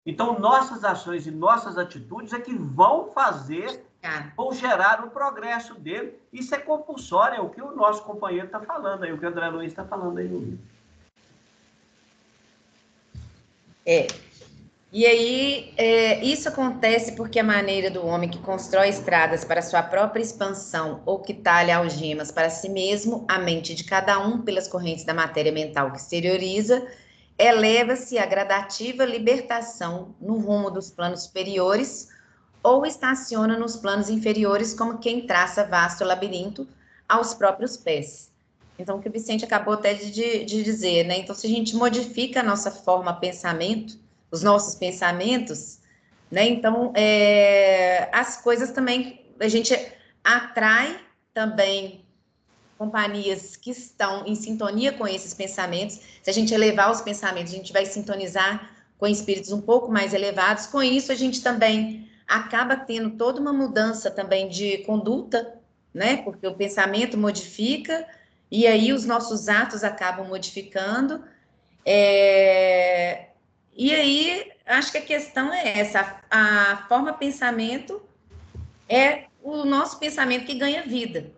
Então, nossas ações e nossas atitudes é que vão vão gerar o progresso dele. Isso é compulsório, é o que o nosso companheiro está falando aí, o que o André Luiz está falando aí no livro. E aí, isso acontece porque a maneira do homem que constrói estradas para sua própria expansão ou que talha algemas para si mesmo, a mente de cada um pelas correntes da matéria mental que exterioriza, eleva-se a gradativa libertação no rumo dos planos superiores ou estaciona nos planos inferiores como quem traça vasto labirinto aos próprios pés. Então, o que o Vicente acabou até de dizer, né? Então, se a gente modifica a nossa forma de pensamento, os nossos pensamentos, né? Então, as coisas também, a gente atrai também companhias que estão em sintonia com esses pensamentos. Se a gente elevar os pensamentos, a gente vai sintonizar com espíritos um pouco mais elevados. Com isso, a gente também acaba tendo toda uma mudança também de conduta, né? Porque o pensamento modifica e aí os nossos atos acabam modificando. E aí, acho que a questão é essa, a forma pensamento é o nosso pensamento que ganha vida,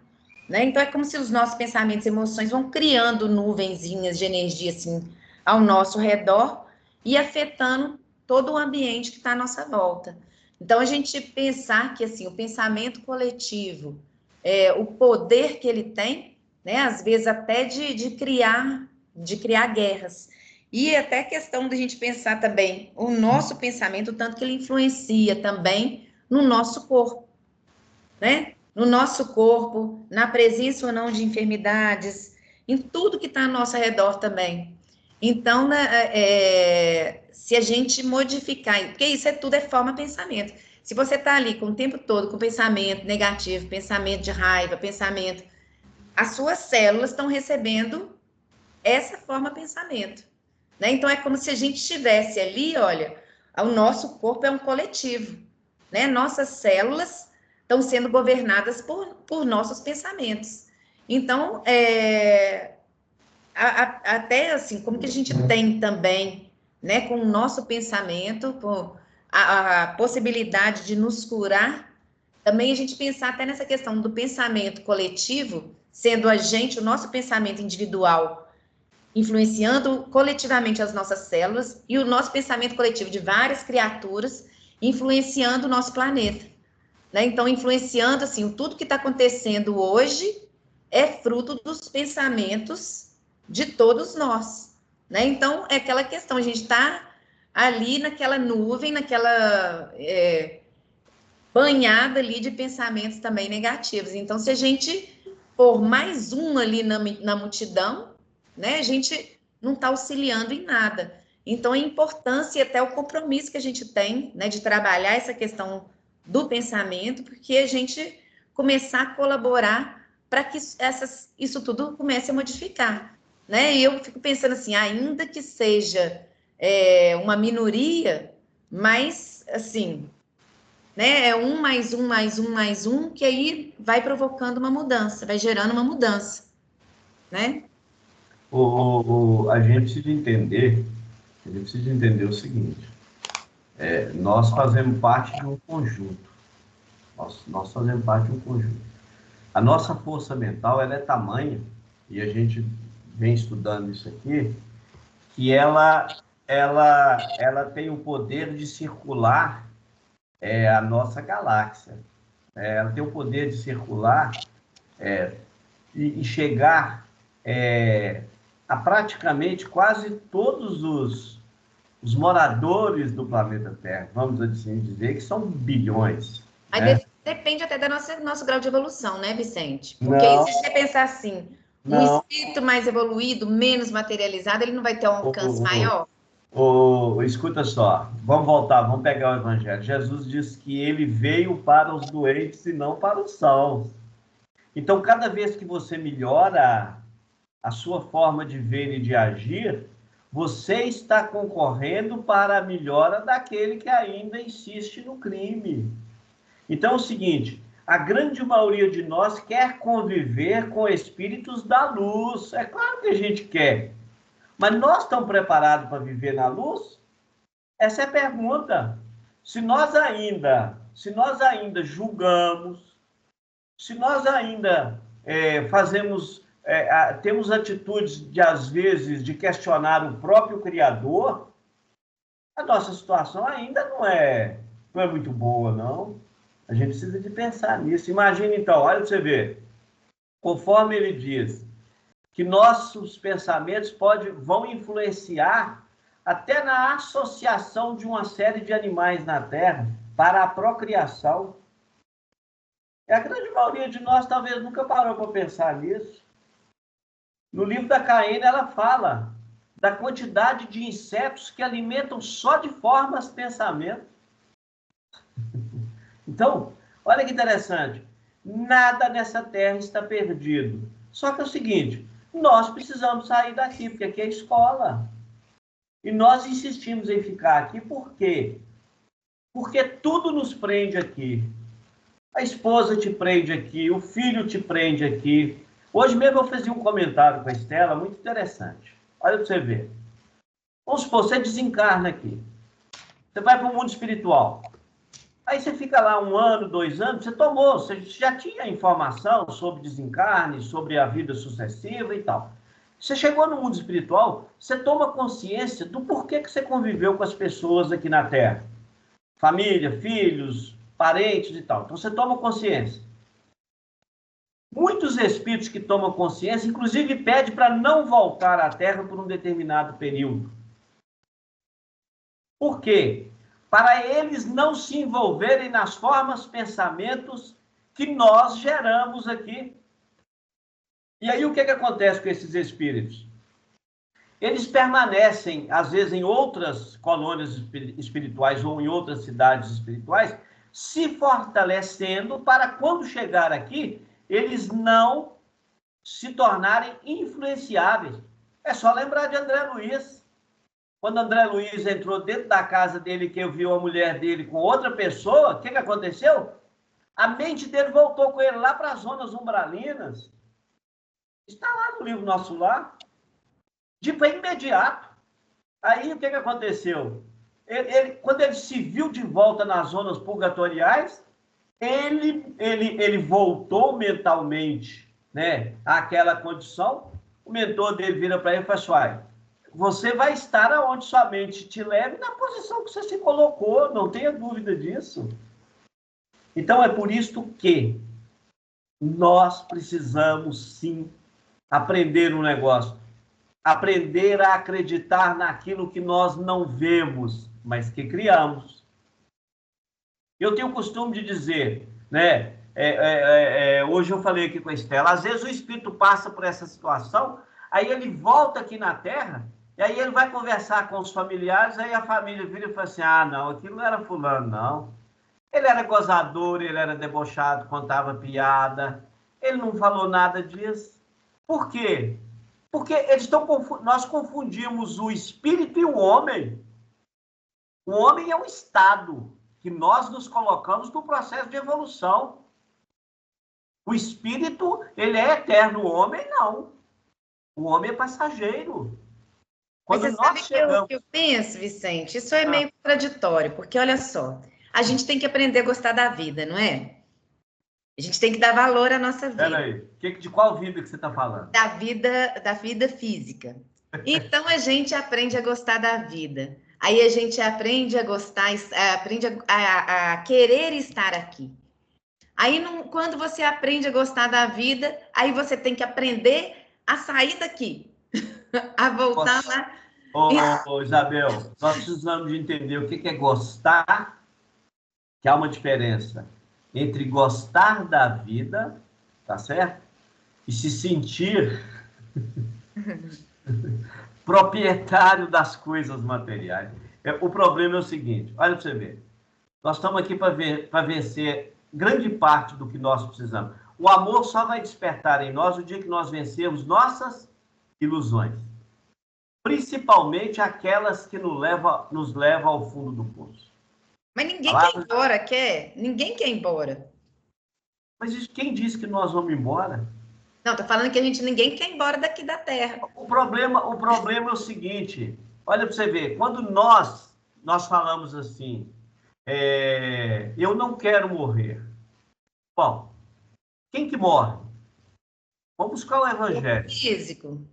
né? Então, é como se os nossos pensamentos e emoções vão criando nuvenzinhas de energia, assim, ao nosso redor e afetando todo o ambiente que está à nossa volta. Então, a gente pensar que, assim, o pensamento coletivo, o poder que ele tem, né? Às vezes até de criar guerras. E até a questão da gente pensar também o nosso pensamento, o tanto que ele influencia também no nosso corpo, né? No nosso corpo, na presença ou não de enfermidades, em tudo que está ao nosso redor também. Então, né, se a gente modificar, porque isso tudo é forma de pensamento. Se você está ali com o tempo todo com pensamento negativo, pensamento de raiva, pensamento, as suas células estão recebendo essa forma de pensamento. Né? Então, é como se a gente estivesse ali, olha, o nosso corpo é um coletivo, né? Nossas células estão sendo governadas por nossos pensamentos. Então, até assim, como que a gente tem também, né, com o nosso pensamento, com a possibilidade de nos curar, também a gente pensar até nessa questão do pensamento coletivo, sendo a gente, o nosso pensamento individual, influenciando coletivamente as nossas células e o nosso pensamento coletivo de várias criaturas influenciando o nosso planeta, né? Então, influenciando, assim, tudo que está acontecendo hoje é fruto dos pensamentos de todos nós, né? Então, é aquela questão, a gente está ali naquela nuvem, naquela banhada ali de pensamentos também negativos. Então, se a gente for mais um ali na multidão, né, a gente não está auxiliando em nada. Então, a importância e até o compromisso que a gente tem, né, de trabalhar essa questão do pensamento, porque a gente começar a colaborar para que isso tudo comece a modificar, né? E eu fico pensando assim, ainda que seja uma minoria, mas, assim, né, é um mais um, mais um, mais um, que aí vai provocando uma mudança, vai gerando uma mudança, né? A gente precisa entender o seguinte, nós fazemos parte de um conjunto, nós fazemos parte de um conjunto. A nossa força mental, ela é tamanha, e a gente vem estudando isso aqui, que ela tem o poder de circular a nossa galáxia, ela tem o poder de circular e chegar a praticamente quase todos os moradores do planeta Terra, vamos assim dizer, que são bilhões. Mas né? depende até do nosso grau de evolução, né, Vicente? Porque Não. se você pensar assim, um espírito mais evoluído, menos materializado, ele não vai ter um alcance maior? Escuta só, vamos voltar, vamos pegar o Evangelho. Jesus disse que ele veio para os doentes e não para os sãos. Então, cada vez que você melhora a sua forma de ver e de agir, você está concorrendo para a melhora daquele que ainda insiste no crime. Então, é o seguinte, a grande maioria de nós quer conviver com espíritos da luz. É claro que a gente quer. Mas nós estamos preparados para viver na luz? Essa é a pergunta. Se nós ainda julgamos, se nós ainda temos atitudes de, às vezes, de questionar o próprio Criador, a nossa situação ainda não é muito boa, não. A gente precisa de pensar nisso. Imagina, então, olha para você ver, conforme ele diz, que nossos pensamentos vão influenciar até na associação de uma série de animais na Terra para a procriação. E a grande maioria de nós talvez nunca parou para pensar nisso. No livro da Caena, ela fala da quantidade de insetos que alimentam só de formas pensamento. Então, olha que interessante. Nada nessa Terra está perdido. Só que é o seguinte, nós precisamos sair daqui, porque aqui é escola. E nós insistimos em ficar aqui, por quê? Porque tudo nos prende aqui. A esposa te prende aqui, o filho te prende aqui. Hoje mesmo eu fiz um comentário com a Estela, muito interessante. Olha para você ver. Vamos supor, você desencarna aqui. Você vai para o mundo espiritual. Aí você fica lá 1 ano, 2 anos, você já tinha informação sobre desencarne, sobre a vida sucessiva e tal. Você chegou no mundo espiritual, você toma consciência do porquê que você conviveu com as pessoas aqui na Terra. Família, filhos, parentes e tal. Então você toma consciência. Muitos espíritos que tomam consciência, inclusive, pedem para não voltar à Terra por um determinado período. Por quê? Para eles não se envolverem nas formas, pensamentos que nós geramos aqui. E aí o que acontece com esses espíritos? Eles permanecem, às vezes, em outras colônias espirituais ou em outras cidades espirituais, se fortalecendo para, quando chegar aqui, eles não se tornarem influenciáveis. É só lembrar de André Luiz. Quando André Luiz entrou dentro da casa dele, que viu a mulher dele com outra pessoa, o que aconteceu? A mente dele voltou com ele lá para as zonas umbralinas. Está lá no livro Nosso Lar. Tipo, é imediato. Aí, o que aconteceu? Quando ele se viu de volta nas zonas purgatoriais, ele voltou mentalmente, né, àquela condição. O mentor dele vira para ele e fala assim, você vai estar aonde sua mente te leve, na posição que você se colocou, não tenha dúvida disso. Então, é por isso que nós precisamos, sim, aprender um negócio. Aprender a acreditar naquilo que nós não vemos, mas que criamos. Eu tenho o costume de dizer, né? Hoje eu falei aqui com a Estela, às vezes o espírito passa por essa situação, aí ele volta aqui na Terra, e aí ele vai conversar com os familiares, aí a família vira e fala assim, não, aquilo não era fulano, não. Ele era gozador, ele era debochado, contava piada, ele não falou nada disso. Por quê? Porque nós confundimos o espírito e o homem. O homem é um estado que nós nos colocamos no processo de evolução. O espírito, ele é eterno, o homem não. O homem é passageiro. Mas você sabe que eu penso, Vicente? Isso é meio contraditório, porque olha só, a gente tem que aprender a gostar da vida, não é? A gente tem que dar valor à nossa vida. Peraí, de qual vida que você está falando? Da vida física. Então, a gente aprende a gostar da vida. Aí a gente aprende a gostar, aprende a querer estar aqui. Aí, quando você aprende a gostar da vida, aí você tem que aprender a sair daqui, a voltar lá. Ô, Isabel, nós precisamos de entender o que é gostar, que há uma diferença entre gostar da vida, tá certo? E se sentir proprietário das coisas materiais. O problema é o seguinte, olha para você ver. Nós estamos aqui para vencer grande parte do que nós precisamos. O amor só vai despertar em nós o dia que nós vencermos nossas ilusões. Principalmente aquelas que nos levam ao fundo do poço. Mas ninguém quer ir embora, quer? Ninguém quer ir embora. Mas quem disse que nós vamos embora? Não, tô falando que ninguém quer ir embora daqui da Terra. O problema é o seguinte, olha para você ver, quando nós falamos assim, eu não quero morrer. Bom, quem que morre? Vamos buscar o Evangelho. O físico.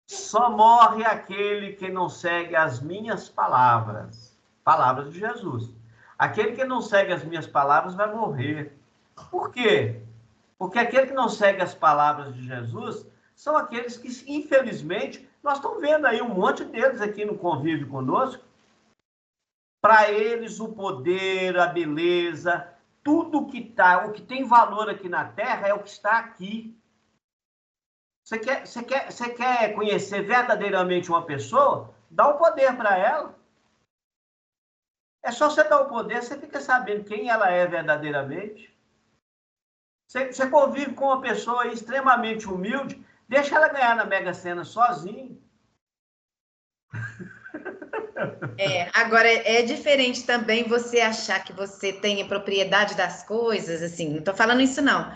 Só morre aquele que não segue as minhas palavras. Palavras de Jesus. Aquele que não segue as minhas palavras vai morrer. Por quê? Porque aquele que não segue as palavras de Jesus são aqueles que, infelizmente, nós estamos vendo aí um monte deles aqui no convívio conosco. Para eles, o poder, a beleza, tudo o que tem valor aqui na Terra é o que está aqui. Você quer conhecer verdadeiramente uma pessoa? Dá o poder para ela. É só você dar o poder, você fica sabendo quem ela é verdadeiramente. Você convive com uma pessoa extremamente humilde, deixa ela ganhar na Mega Sena sozinha. Agora, é diferente também você achar que você tem propriedade das coisas, assim, não estou falando isso não.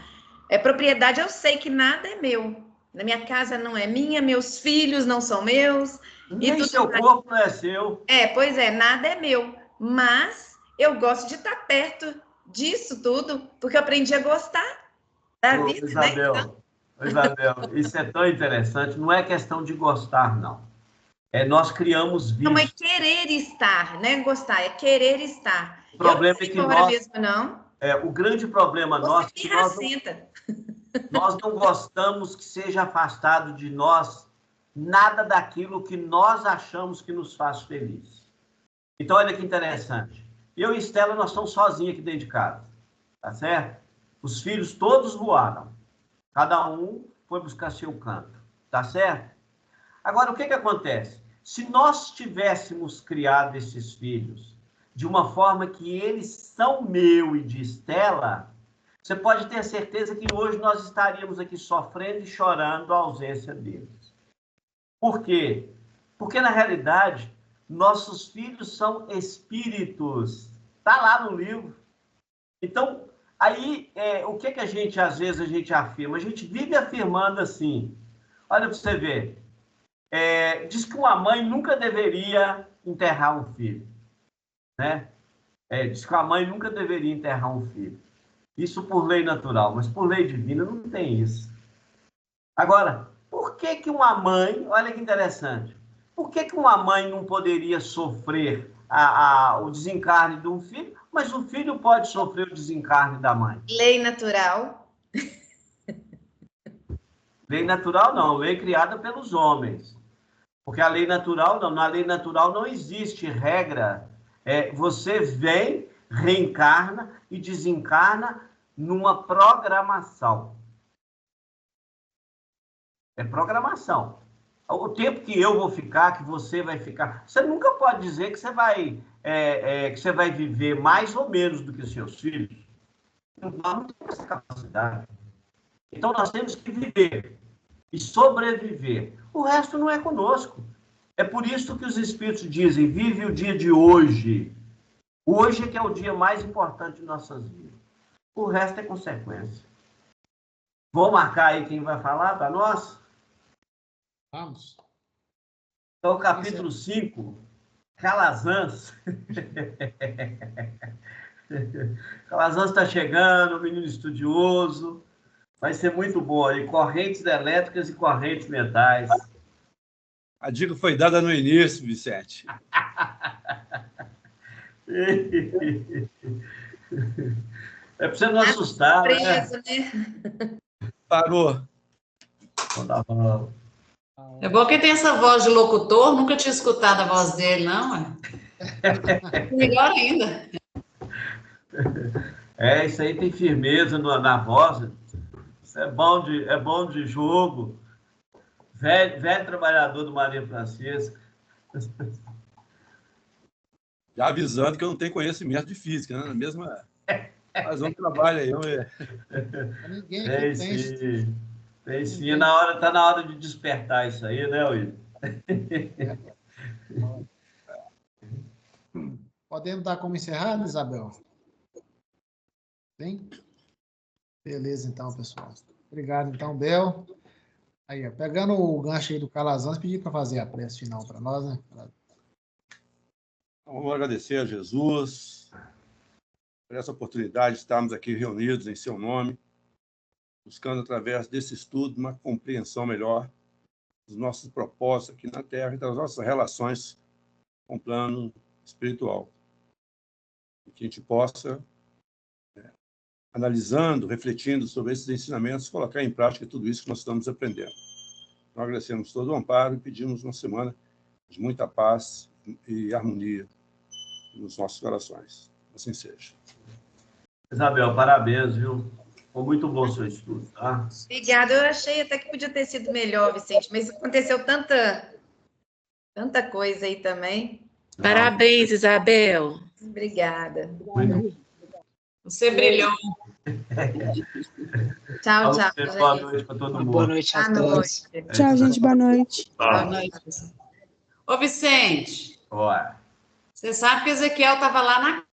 Propriedade, eu sei que nada é meu. Na minha casa não é minha, meus filhos não são meus. Nem seu corpo não é seu. Pois é, nada é meu. Mas eu gosto de estar perto disso tudo, porque eu aprendi a gostar da vida, Isabel, né? Isabel, isso é tão interessante. Não é questão de gostar, não. Nós criamos vícios. Não é querer estar, não é gostar, é querer estar. O problema é que nós... mesmo, não. O grande problema nosso é que nós não gostamos que seja afastado de nós nada daquilo que nós achamos que nos faz feliz. Então, olha que interessante. Eu e Estela, nós estamos sozinhos aqui dentro de casa. Tá certo? Os filhos todos voaram. Cada um foi buscar seu canto. Tá certo? Agora, o que acontece? Se nós tivéssemos criado esses filhos de uma forma que eles são meu e de Estela, você pode ter certeza que hoje nós estaríamos aqui sofrendo e chorando a ausência deles. Por quê? Porque, na realidade, nossos filhos são espíritos. Está lá no livro. Então, aí, o que a gente, às vezes, a gente afirma? A gente vive afirmando assim. Olha para você ver. Diz que uma mãe nunca deveria enterrar um filho. Né? Diz que a mãe nunca deveria enterrar um filho. Isso por lei natural, mas por lei divina não tem isso. Agora, por que uma mãe, olha que interessante, por que uma mãe não poderia sofrer o desencarne de um filho, mas o filho pode sofrer o desencarne da mãe? Lei natural. Lei natural não, lei criada pelos homens. Porque a lei natural não, na lei natural não existe regra. Você vem, reencarna e desencarna numa programação. É programação. O tempo que eu vou ficar, que você vai ficar, você nunca pode dizer que você vai viver mais ou menos do que os seus filhos. Nós não temos essa capacidade. Então nós temos que viver e sobreviver. O resto não é conosco. É por isso que os espíritos dizem, vive o dia de hoje. Hoje é que é o dia mais importante de nossas vidas. O resto é consequência. Vou marcar aí quem vai falar para nós? Vamos. Então, capítulo 5, Calazans. Calazans está chegando, menino estudioso. Vai ser muito bom aí. Correntes elétricas e correntes mentais. A dica foi dada no início, Vicente. É para você não assustar, Surpresa, né? Parou. É bom que tem essa voz de locutor, nunca tinha escutado a voz dele, não. Melhor ainda. Isso aí tem firmeza na voz. Isso é bom de jogo. Velho trabalhador do Maria Francisca. Já avisando que eu não tenho conhecimento de física, né? Na mesma. Mas um trabalho aí. Ninguém aqui tem. Tem sim. Tá na hora de despertar isso aí, né, Will? Podemos dar como encerrado, Isabel? Sim? Beleza, então, pessoal. Obrigado, então, Bel. Aí, ó, pegando o gancho aí do Calazans, pedi para fazer a prece final para nós, né? Vamos agradecer a Jesus por essa oportunidade de estarmos aqui reunidos em seu nome, buscando, através desse estudo, uma compreensão melhor dos nossos propósitos aqui na Terra e das nossas relações com o plano espiritual. E que a gente possa, analisando, refletindo sobre esses ensinamentos, colocar em prática tudo isso que nós estamos aprendendo. Nós agradecemos todo o amparo e pedimos uma semana de muita paz e harmonia nos nossos corações. Assim seja. Isabel, parabéns, viu? Foi muito bom o seu estudo, tá? Obrigada. Eu achei até que podia ter sido melhor, Vicente, mas aconteceu tanta coisa aí também. Parabéns, Isabel. Obrigada. Você brilhou. Tchau, Boa noite para todo mundo. Boa noite a Boa todos. noite. Tchau, gente. Boa noite. Boa noite. Ô, Vicente, Ué. você sabe que Ezequiel estava lá na